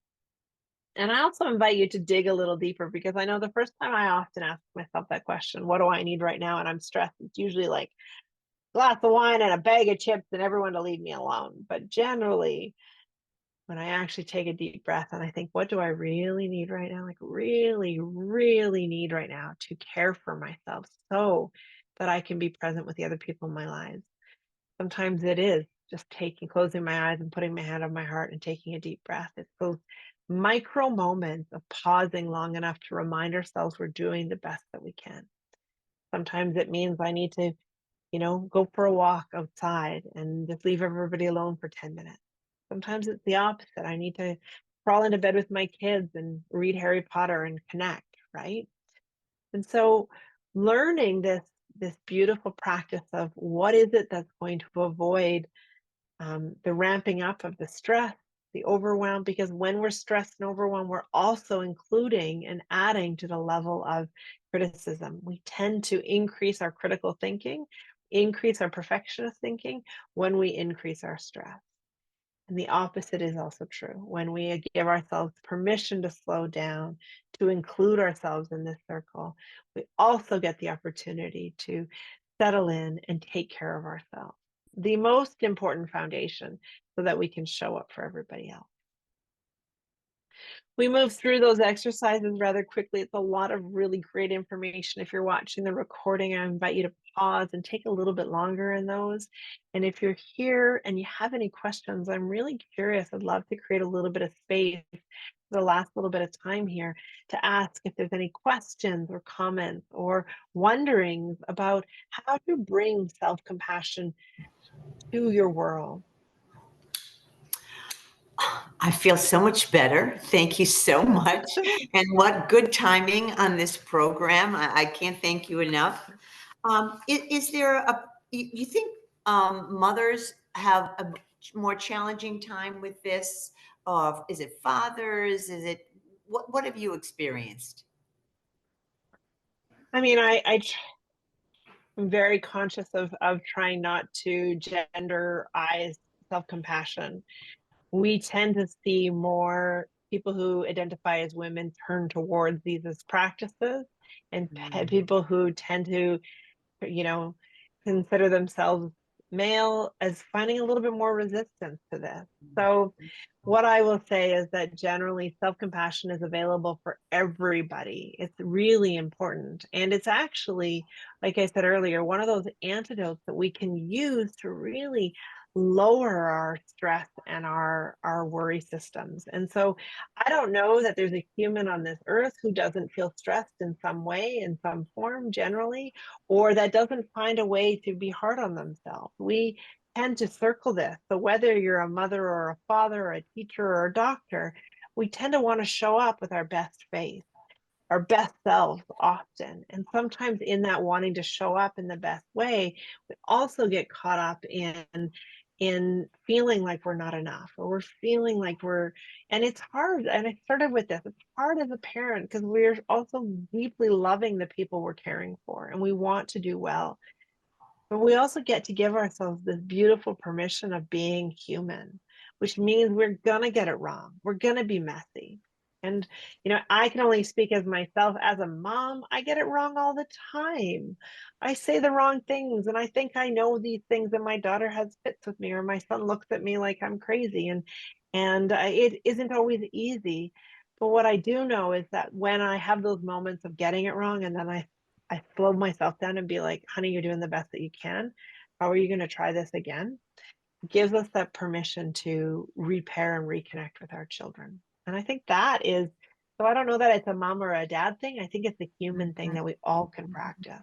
And I also invite you to dig a little deeper, because I know the first time I often ask myself that question, what do I need right now? And I'm stressed. It's usually like a glass of wine and a bag of chips and everyone to leave me alone. But generally, when I actually take a deep breath and I think, what do I really need right now? Like really, really need right now to care for myself so that I can be present with the other people in my lives. Sometimes it is just closing my eyes and putting my hand on my heart and taking a deep breath. It's those micro moments of pausing long enough to remind ourselves we're doing the best that we can. Sometimes it means I need to, go for a walk outside and just leave everybody alone for 10 minutes. Sometimes it's the opposite. I need to crawl into bed with my kids and read Harry Potter and connect, right? And so learning this beautiful practice of what is it that's going to avoid the ramping up of the stress, the overwhelm, because when we're stressed and overwhelmed, we're also including and adding to the level of criticism. We tend to increase our critical thinking, increase our perfectionist thinking when we increase our stress. And the opposite is also true. When we give ourselves permission to slow down, to include ourselves in this circle, we also get the opportunity to settle in and take care of ourselves. The most important foundation so that we can show up for everybody else. We move through those exercises rather quickly. It's a lot of really great information. If you're watching the recording, I invite you to pause and take a little bit longer in those. And if you're here and you have any questions, I'm really curious. I'd love to create a little bit of space for the last little bit of time here to ask if there's any questions or comments or wonderings about how to bring self-compassion to your world. I feel so much better. Thank you so much. And what good timing on this program. I can't thank you enough. Is there you think mothers have a more challenging time with this? Is it fathers? Is it, what have you experienced? I mean, I'm very conscious of trying not to genderize self-compassion. We tend to see more people who identify as women turn towards these as practices, and people who tend to, you know, consider themselves male as finding a little bit more resistance to this. So what I will say is that generally self-compassion is available for everybody. It's really important. And it's actually, like I said earlier, one of those antidotes that we can use to really lower our stress and our worry systems. And so I don't know that there's a human on this earth who doesn't feel stressed in some way, in some form generally, or that doesn't find a way to be hard on themselves. We tend to circle this. So whether you're a mother or a father or a teacher or a doctor, we tend to want to show up with our best face, our best selves often. And sometimes in that wanting to show up in the best way, we also get caught up in feeling like we're not enough, or we're feeling like we're, and it's hard. And I started with this, it's hard as a parent because we're also deeply loving the people we're caring for and we want to do well. But we also get to give ourselves this beautiful permission of being human, which means we're going to get it wrong. We're going to be messy. And, I can only speak as myself as a mom. I get it wrong all the time. I say the wrong things and I think I know these things, and my daughter has fits with me, or my son looks at me like I'm crazy. And it isn't always easy. But what I do know is that when I have those moments of getting it wrong, and then I slow myself down and be like, honey, you're doing the best that you can. How are you going to try this again? It gives us that permission to repair and reconnect with our children. And I think that is, so I don't know that it's a mom or a dad thing. I think it's a human thing that we all can practice.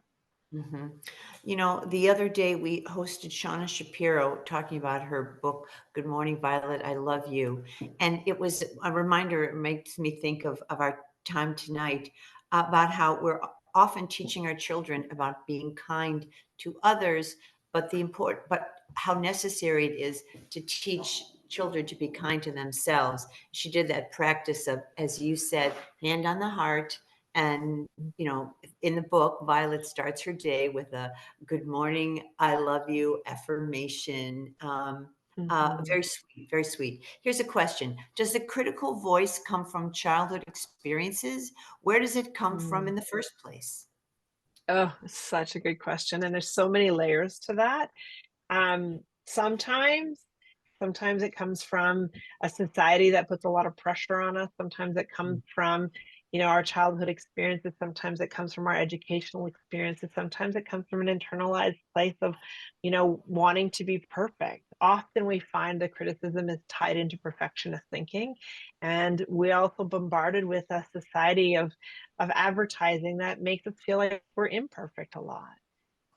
Mhm. The other day we hosted Shauna Shapiro talking about her book, Good Morning, Violet, I Love You. And it was a reminder, it makes me think of our time tonight, about how we're often teaching our children about being kind to others, but how necessary it is to teach children to be kind to themselves. She did that practice of, as you said, hand on the heart. And, in the book, Violet starts her day with a good morning, I love you affirmation. Very sweet, very sweet. Here's a question. Does the critical voice come from childhood experiences? Where does it come from in the first place? Oh, such a good question. And there's so many layers to that. Sometimes it comes from a society that puts a lot of pressure on us. Sometimes it comes from, our childhood experiences. Sometimes it comes from our educational experiences. Sometimes it comes from an internalized place of, wanting to be perfect. Often we find the criticism is tied into perfectionist thinking. And we also bombarded with a society of advertising that makes us feel like we're imperfect a lot.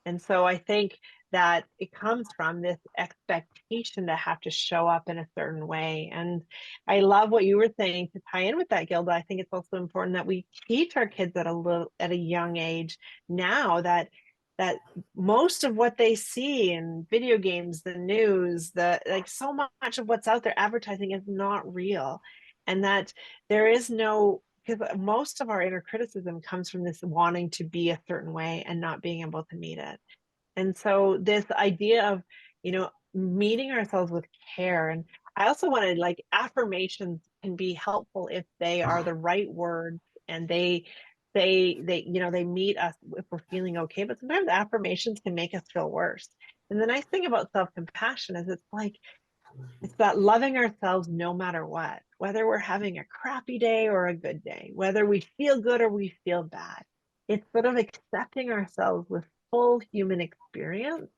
And so I think that it comes from this expectation to have to show up in a certain way. And I love what you were saying to tie in with that, Gilda. I think it's also important that we teach our kids at a young age now that most of what they see in video games, the news, so much of what's out there advertising is not real. And that there is no, because most of our inner criticism comes from this wanting to be a certain way and not being able to meet it. And so this idea of, meeting ourselves with care. And I also wanted, like, affirmations can be helpful if they are the right words and they meet us if we're feeling okay. But sometimes affirmations can make us feel worse. And the nice thing about self-compassion is it's that loving ourselves no matter what, whether we're having a crappy day or a good day, whether we feel good or we feel bad. It's sort of accepting ourselves with full human experience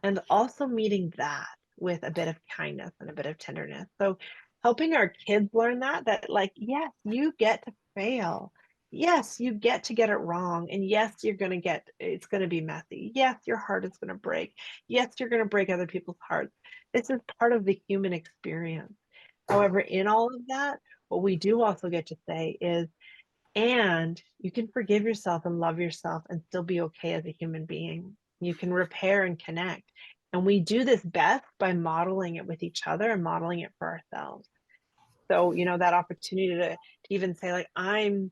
and also meeting that with a bit of kindness and a bit of tenderness. So helping our kids learn that like, yes, you get to fail. Yes, you get to get it wrong. And yes, it's going to be messy. Yes, your heart is going to break. Yes, you're going to break other people's hearts. This is part of the human experience. However, in all of that, what we do also get to say is, and you can forgive yourself and love yourself and still be okay as a human being. You can repair and connect. And we do this best by modeling it with each other and modeling it for ourselves. So, that opportunity to even say, like, I'm,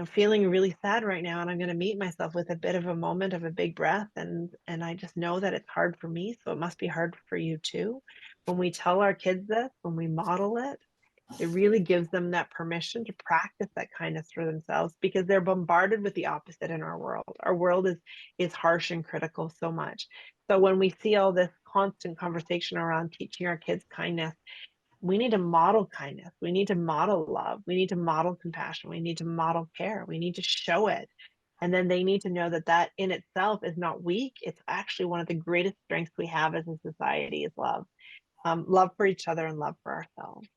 feeling really sad right now, and I'm going to meet myself with a bit of a moment of a big breath. And I just know that it's hard for me. So it must be hard for you too. When we tell our kids this, when we model it, it really gives them that permission to practice that kindness for themselves, because they're bombarded with the opposite in our world. Our world is harsh and critical so much. So when we see all this constant conversation around teaching our kids kindness, we need to model kindness. We need to model love. We need to model compassion. We need to model care. We need to show it. And then they need to know that that in itself is not weak. It's actually one of the greatest strengths we have as a society is love. Love for each other and love for ourselves.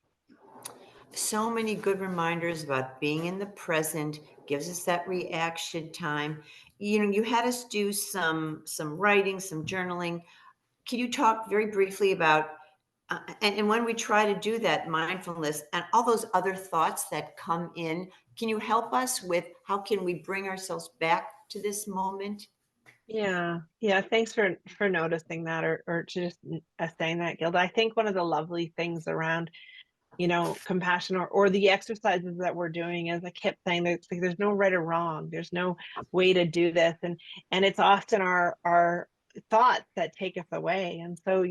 So many good reminders about being in the present, gives us that reaction time. You had us do some writing, some journaling. Can you talk very briefly about and when we try to do that mindfulness and all those other thoughts that come in, can you help us with how can we bring ourselves back to this moment? Yeah. Yeah. Thanks for noticing that, or to just saying that, Gilda. I think one of the lovely things around compassion, or the exercises that we're doing, is I kept saying that it's like there's no right or wrong. There's no way to do this. And it's often our thoughts that take us away. And so,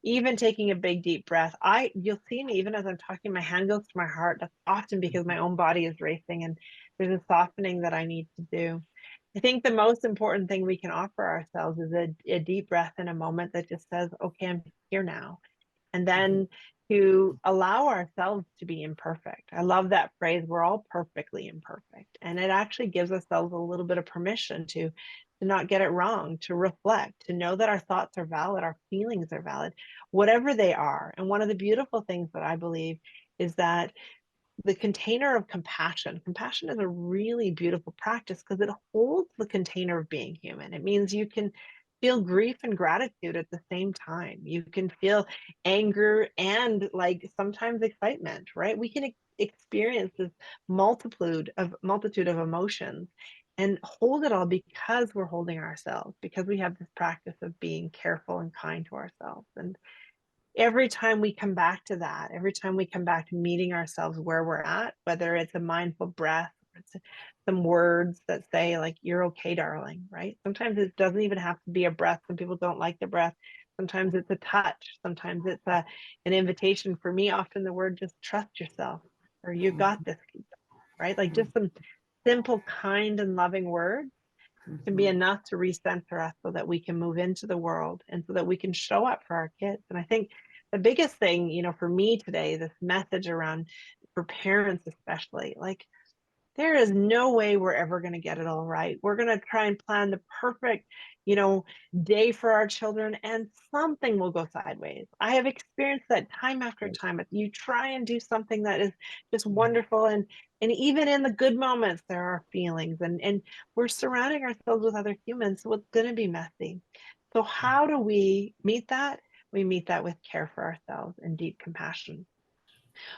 even taking a big deep breath, you'll see me even as I'm talking, my hand goes to my heart. That's often because my own body is racing and there's a softening that I need to do. I think the most important thing we can offer ourselves is a deep breath in a moment that just says, okay, I'm here now. And then to allow ourselves to be imperfect. I love that phrase, we're all perfectly imperfect. And it actually gives ourselves a little bit of permission to not get it wrong, to reflect, to know that our thoughts are valid, our feelings are valid, whatever they are. And one of the beautiful things that I believe is that the container of compassion is a really beautiful practice because it holds the container of being human. It means you can feel grief and gratitude at the same time. You can feel anger and, like, sometimes excitement, right? We can experience this multitude of emotions and hold it all because we're holding ourselves, because we have this practice of being careful and kind to ourselves. And every time we come back to that, every time we come back to meeting ourselves where we're at, whether it's a mindful breath, or it's some words that say, like, you're okay, darling, right? Sometimes it doesn't even have to be a breath. Some people don't like the breath. Sometimes it's a touch. Sometimes it's an invitation. For me, often the word just trust yourself, or you got this, right? Like just some simple, kind and loving words can be enough to recenter us so that we can move into the world and so that we can show up for our kids. And I think the biggest thing, for me today, this message around, for parents especially, like, there is no way we're ever going to get it all right. We're going to try and plan the perfect, day for our children, and something will go sideways. I have experienced that time after time. If you try and do something that is just wonderful, and even in the good moments, there are feelings, and we're surrounding ourselves with other humans, so it's going to be messy. So how do we meet that? We meet that with care for ourselves and deep compassion.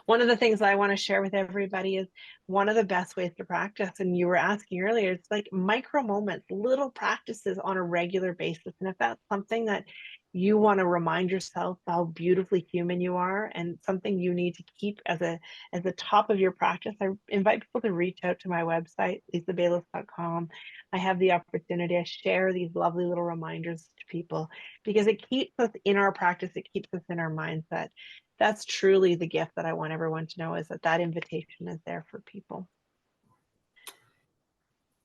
One of the things I want to share with everybody is one of the best ways to practice. And you were asking earlier, it's like micro moments, little practices on a regular basis. And if that's something that you want to remind yourself how beautifully human you are, and something you need to keep as the top of your practice, I invite people to reach out to my website, lisabaylis.com. I have the opportunity, I share these lovely little reminders to people because it keeps us in our practice, it keeps us in our mindset. That's truly the gift that I want everyone to know, is that invitation is there for people.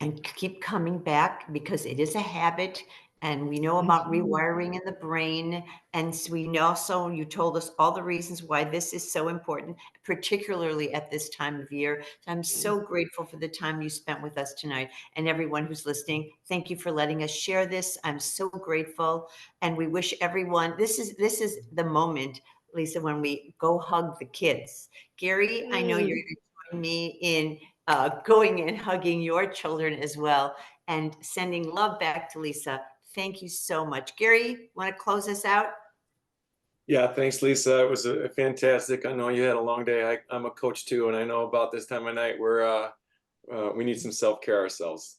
And keep coming back, because it is a habit, and we know about rewiring in the brain. And so we know, also, you told us all the reasons why this is so important, particularly at this time of year. So I'm so grateful for the time you spent with us tonight, and everyone who's listening. Thank you for letting us share this. I'm so grateful. And we wish everyone, this is the moment, Lisa, when we go hug the kids. Gary, I know you're going to join me in going and hugging your children as well, and sending love back to Lisa. Thank you so much. Gary, want to close us out? Yeah, thanks, Lisa. It was fantastic. I know you had a long day. I'm a coach too, and I know about this time of night where we need some self-care ourselves.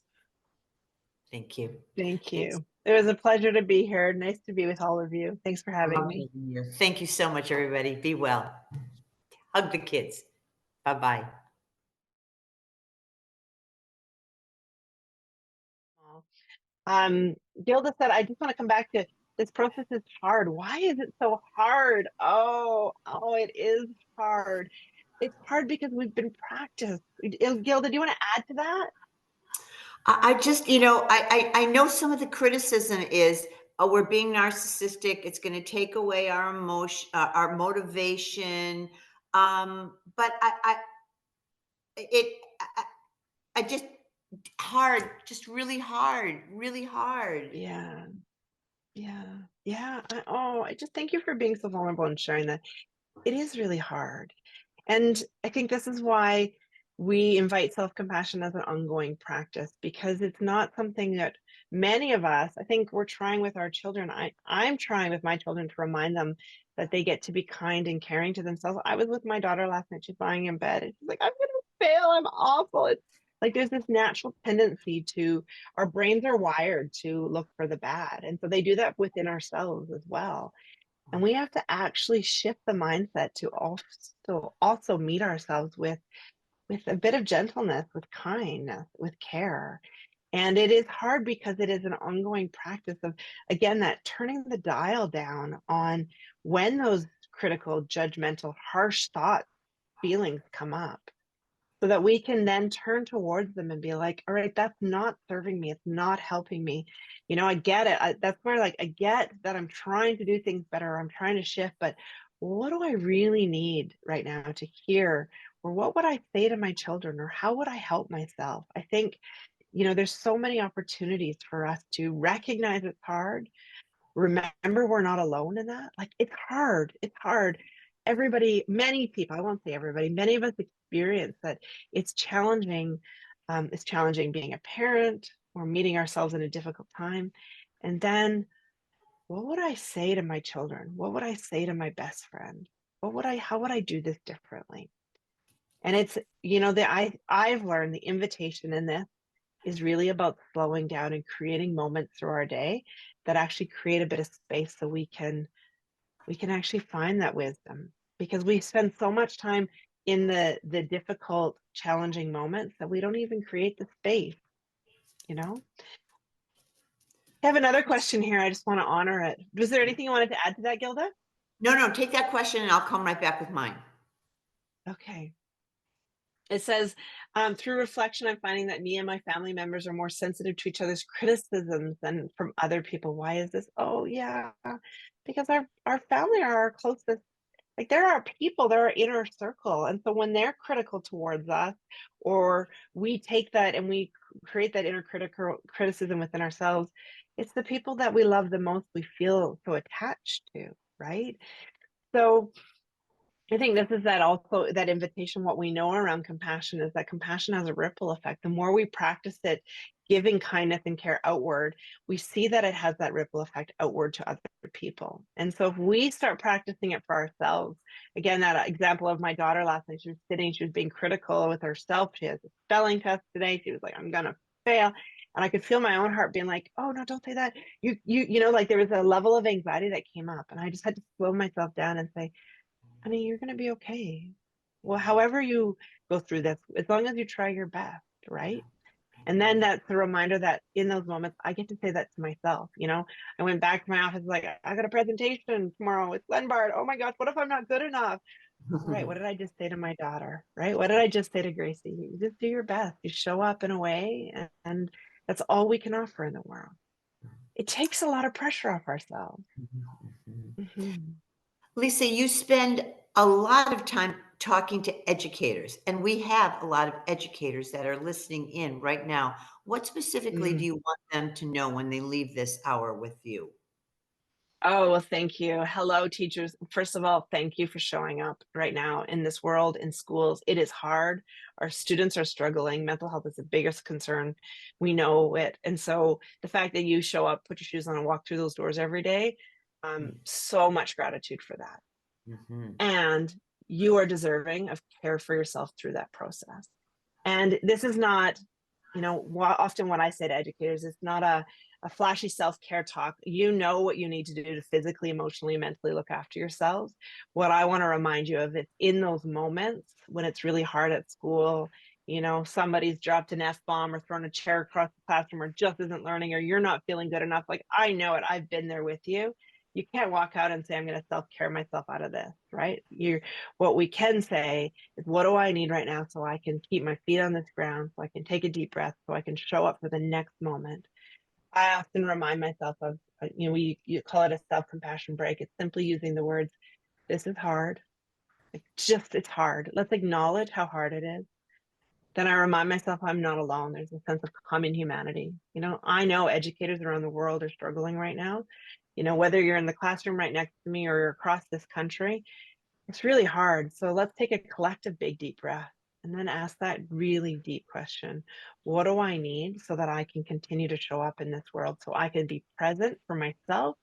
Thank you. Thank Thanks. you. It was a pleasure to be here. Nice to be with all of you. Thanks for having me. Thank you so much, everybody. Be well. Hug the kids. Bye-bye. Gilda said, I just want to come back to this process is hard. Why is it so hard? Oh, it is hard. It's hard because we've been practiced. Gilda, do you want to add to that? I just, I know some of the criticism is, oh, we're being narcissistic. It's going to take away our emotion, our motivation. But I just hard, just really hard, really hard. Yeah. I just thank you for being so vulnerable and sharing that. It is really hard. And I think this is why we invite self-compassion as an ongoing practice, because it's not something that many of us, I think we're trying with our children. I'm trying with my children to remind them that they get to be kind and caring to themselves. I was with my daughter last night. She's lying in bed and she's like, I'm gonna fail. I'm awful. It's like there's this natural tendency to, our brains are wired to look for the bad. And so they do that within ourselves as well. And we have to actually shift the mindset to also meet ourselves with a bit of gentleness, with kindness, with care. And it is hard because it is an ongoing practice of, again, that turning the dial down on when those critical, judgmental, harsh thoughts, feelings come up, so that we can then turn towards them and be like, all right, that's not serving me. It's not helping me. I get it. That's where, like, I get that I'm trying to do things better. I'm trying to shift, but what do I really need right now to hear? Or what would I say to my children? Or how would I help myself? I think, there's so many opportunities for us to recognize it's hard. Remember, we're not alone in that. Like, it's hard. It's hard. Everybody, many people, I won't say everybody, many of us experience that it's challenging. It's challenging being a parent or meeting ourselves in a difficult time. And then what would I say to my children? What would I say to my best friend? How would I do this differently? And it's, I've learned the invitation in this is really about slowing down and creating moments through our day that actually create a bit of space so we can actually find that wisdom, because we spend so much time in the difficult, challenging moments that we don't even create the space. I have another question here. I just want to honor it. Was there anything you wanted to add to that, Gilda? No, take that question and I'll come right back with mine. Okay. It says, through reflection, I'm finding that me and my family members are more sensitive to each other's criticisms than from other people. Why is this? Oh, yeah, because our family are our closest. Like, they're our people, they're our inner circle. And so when they're critical towards us, or we take that and we create that inner criticism within ourselves, it's the people that we love the most we feel so attached to, right? So I think this is that invitation. What we know around compassion is that compassion has a ripple effect. The more we practice it, giving kindness and care outward, we see that it has that ripple effect outward to other people. And so if we start practicing it for ourselves, again, that example of my daughter last night, she was being critical with herself. She has a spelling test today. She was like, I'm gonna fail. And I could feel my own heart being like, oh no, don't say that. Like there was a level of anxiety that came up. And I just had to slow myself down and say, honey, you're going to be okay. Well, however you go through this, as long as you try your best, right? And then that's the reminder that in those moments, I get to say that to myself. I went back to my office like, I got a presentation tomorrow with Glenbard. Oh my gosh, what if I'm not good enough? Right. What did I just say to my daughter? Right. What did I just say to Gracie? You just do your best. You show up in a way, and that's all we can offer in the world. It takes a lot of pressure off ourselves. Mm-hmm. Lisa, you spend a lot of time talking to educators, and we have a lot of educators that are listening in right now. What specifically do you want them to know when they leave this hour with you? Oh, well, thank you. Hello, teachers. First of all, thank you for showing up right now in this world, in schools. It is hard. Our students are struggling. Mental health is the biggest concern. We know it. And so the fact that you show up, put your shoes on, and walk through those doors every day, So much gratitude for that. Mhm. And you are deserving of care for yourself through that process. And this is not, often what I say to educators, it's not a flashy self-care talk. You know what you need to do to physically, emotionally, mentally look after yourselves. What I want to remind you of is in those moments when it's really hard at school, somebody's dropped an F-bomb or thrown a chair across the classroom or just isn't learning, or you're not feeling good enough. Like, I know it. I've been there with you. You can't walk out and say, I'm going to self-care myself out of this, right? What we can say is, what do I need right now so I can keep my feet on this ground, so I can take a deep breath, so I can show up for the next moment. I often remind myself of, you call it a self-compassion break. It's simply using the words, this is hard. It's hard. Let's acknowledge how hard it is. Then I remind myself I'm not alone. There's a sense of common humanity. I know educators around the world are struggling right now. Whether you're in the classroom right next to me or you're across this country, it's really hard. So let's take a collective big deep breath and then ask that really deep question. What do I need so that I can continue to show up in this world, so I can be present for myself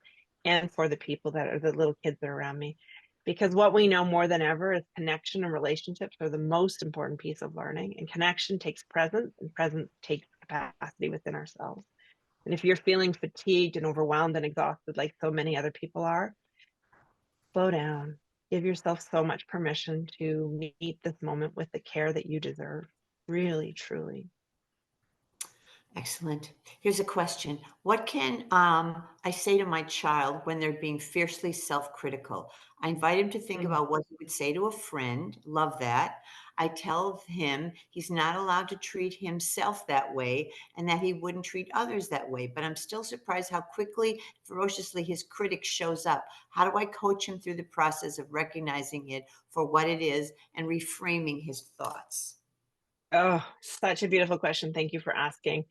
and for the people that are the little kids that are around me? Because what we know more than ever is connection and relationships are the most important piece of learning. And connection takes presence, and presence takes capacity within ourselves. And if you're feeling fatigued and overwhelmed and exhausted like so many other people are, slow down. Give yourself so much permission to meet this moment with the care that you deserve. Really, truly. Excellent. Here's a question. What can I say to my child when they're being fiercely self-critical? I invite him to think Mm. about what he would say to a friend. Love that. I tell him he's not allowed to treat himself that way and that he wouldn't treat others that way. But I'm still surprised how quickly, ferociously his critic shows up. How do I coach him through the process of recognizing it for what it is and reframing his thoughts? Oh, such a beautiful question. Thank you for asking.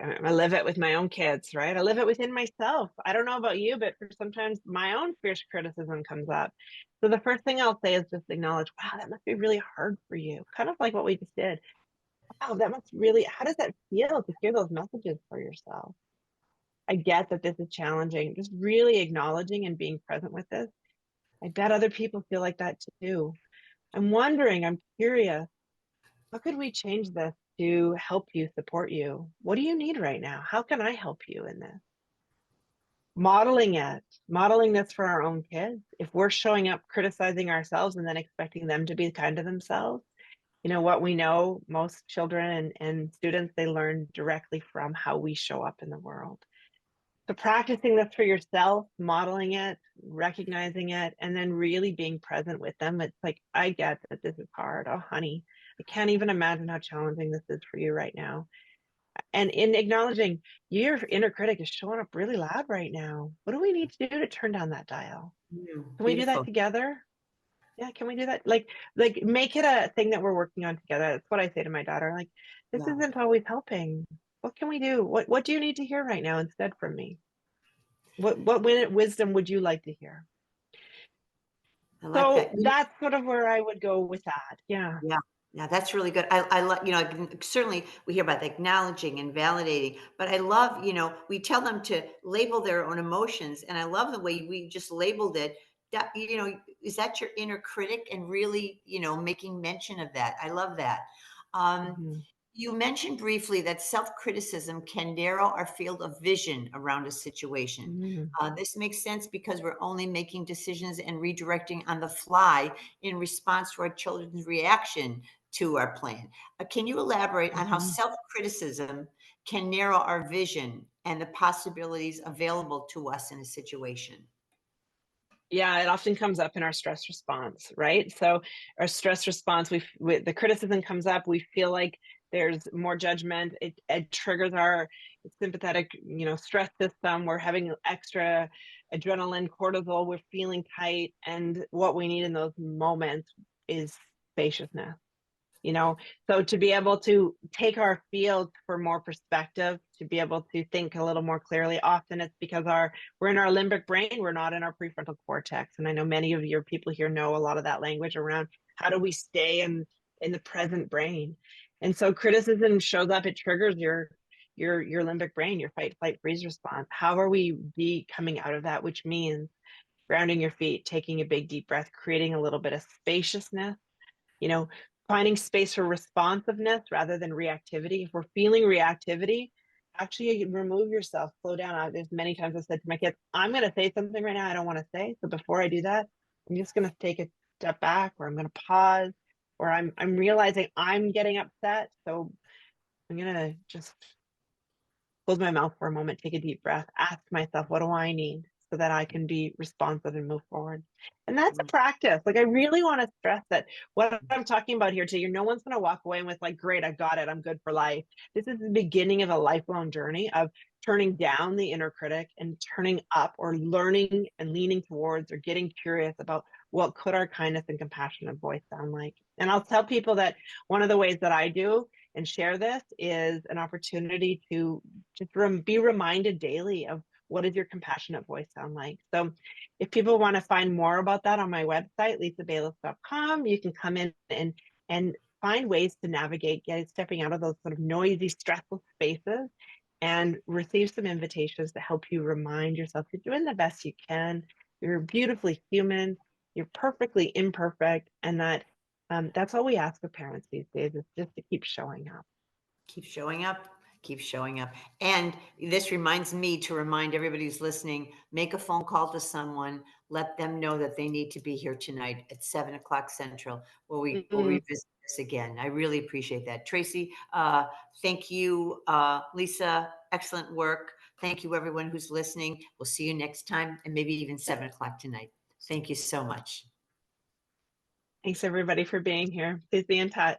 I live it with my own kids, right? I live it within myself. I don't know about you, but for sometimes my own fierce criticism comes up. So the first thing I'll say is just acknowledge, wow, that must be really hard for you. Kind of like what we just did. Wow, how does that feel to hear those messages for yourself? I get that this is challenging. Just really acknowledging and being present with this. I bet other people feel like that too. I'm curious, how could we change this to help you, support you? What do you need right now? How can I help you in this? Modeling this for our own kids. If we're showing up criticizing ourselves and then expecting them to be kind to themselves, what we know, most children and students, they learn directly from how we show up in the world. So practicing this for yourself, modeling it, recognizing it, and then really being present with them. It's like, I get that this is hard. Oh, honey, I can't even imagine how challenging this is for you right now. And in acknowledging your inner critic is showing up really loud right now. What do we need to do to turn down that dial? Can we do that Beautiful. together? Yeah, can we do that? Like make it a thing that we're working on together. That's what I say to my daughter. Like, this Yeah. isn't always helping. What can we do? What do you need to hear right now instead from me? What wisdom would you like to hear? I like So that. that's sort of where I would go with that. Yeah. Yeah. Yeah, that's really good. I love, certainly we hear about acknowledging and validating, but I love, we tell them to label their own emotions. And I love the way we just labeled it. That, is that your inner critic? And really, making mention of that. I love that. Um, Mhm. you mentioned briefly that self-criticism can narrow our field of vision around a situation. Mhm. This makes sense because we're only making decisions and redirecting on the fly in response to our children's reaction to our plan. Can you elaborate on how Mhm. self-criticism can narrow our vision and the possibilities available to us in a situation? Yeah, it often comes up in our stress response, right? So our stress response, the criticism comes up, we feel like there's more judgment. It triggers our sympathetic, stress system. We're having extra adrenaline, cortisol. We're feeling tight, and what we need in those moments is spaciousness. you know so to be able to take our field for more perspective, to be able to think a little more clearly, often it's because we're in our limbic brain, we're not in our prefrontal cortex. And I know many of your people here know a lot of that language around how do we stay in the present brain. And so criticism shows up, it triggers your limbic brain, your fight, flight, freeze response. How are we coming out of that? Which means grounding your feet, taking a big deep breath, creating a little bit of spaciousness, you know, finding space for responsiveness rather than reactivity. If we're feeling reactivity, actually remove yourself, slow down. There's many times I've said to my kids, I'm going to say something right now I don't want to say. So before I do that, I'm just going to take a step back, or I'm going to pause, or I'm realizing I'm getting upset. So I'm going to just close my mouth for a moment, take a deep breath, ask myself, what do I need so that I can be responsive and move forward? And that's a practice. Like, I really want to stress that what I'm talking about here today, no one's going to walk away with like, great, I got it, I'm good for life. This is the beginning of a lifelong journey of turning down the inner critic and turning up, or learning and leaning towards, or getting curious about what could our kindness and compassionate voice sound like. And I'll tell people that one of the ways that I do and share this is an opportunity to just be reminded daily of what does your compassionate voice sound like. So if people want to find more about that on my website, lisabaylis.com, you can come in and find ways to navigate stepping out of those sort of noisy, stressful spaces, and receive some invitations to help you remind yourself you're doing the best you can. You're beautifully human. You're perfectly imperfect. And that's all we ask of parents these days, is just to keep showing up. Keep showing up, keep showing up. And this reminds me to remind everybody who's listening, make a phone call to someone, let them know that they need to be here tonight at 7 o'clock Central, where we will revisit this again. I really appreciate that. Tracy, thank you. Lisa, excellent work. Thank you, everyone who's listening. We'll see you next time, and maybe even 7 o'clock tonight. Thank you so much. Thanks, everybody, for being here. Please be in touch.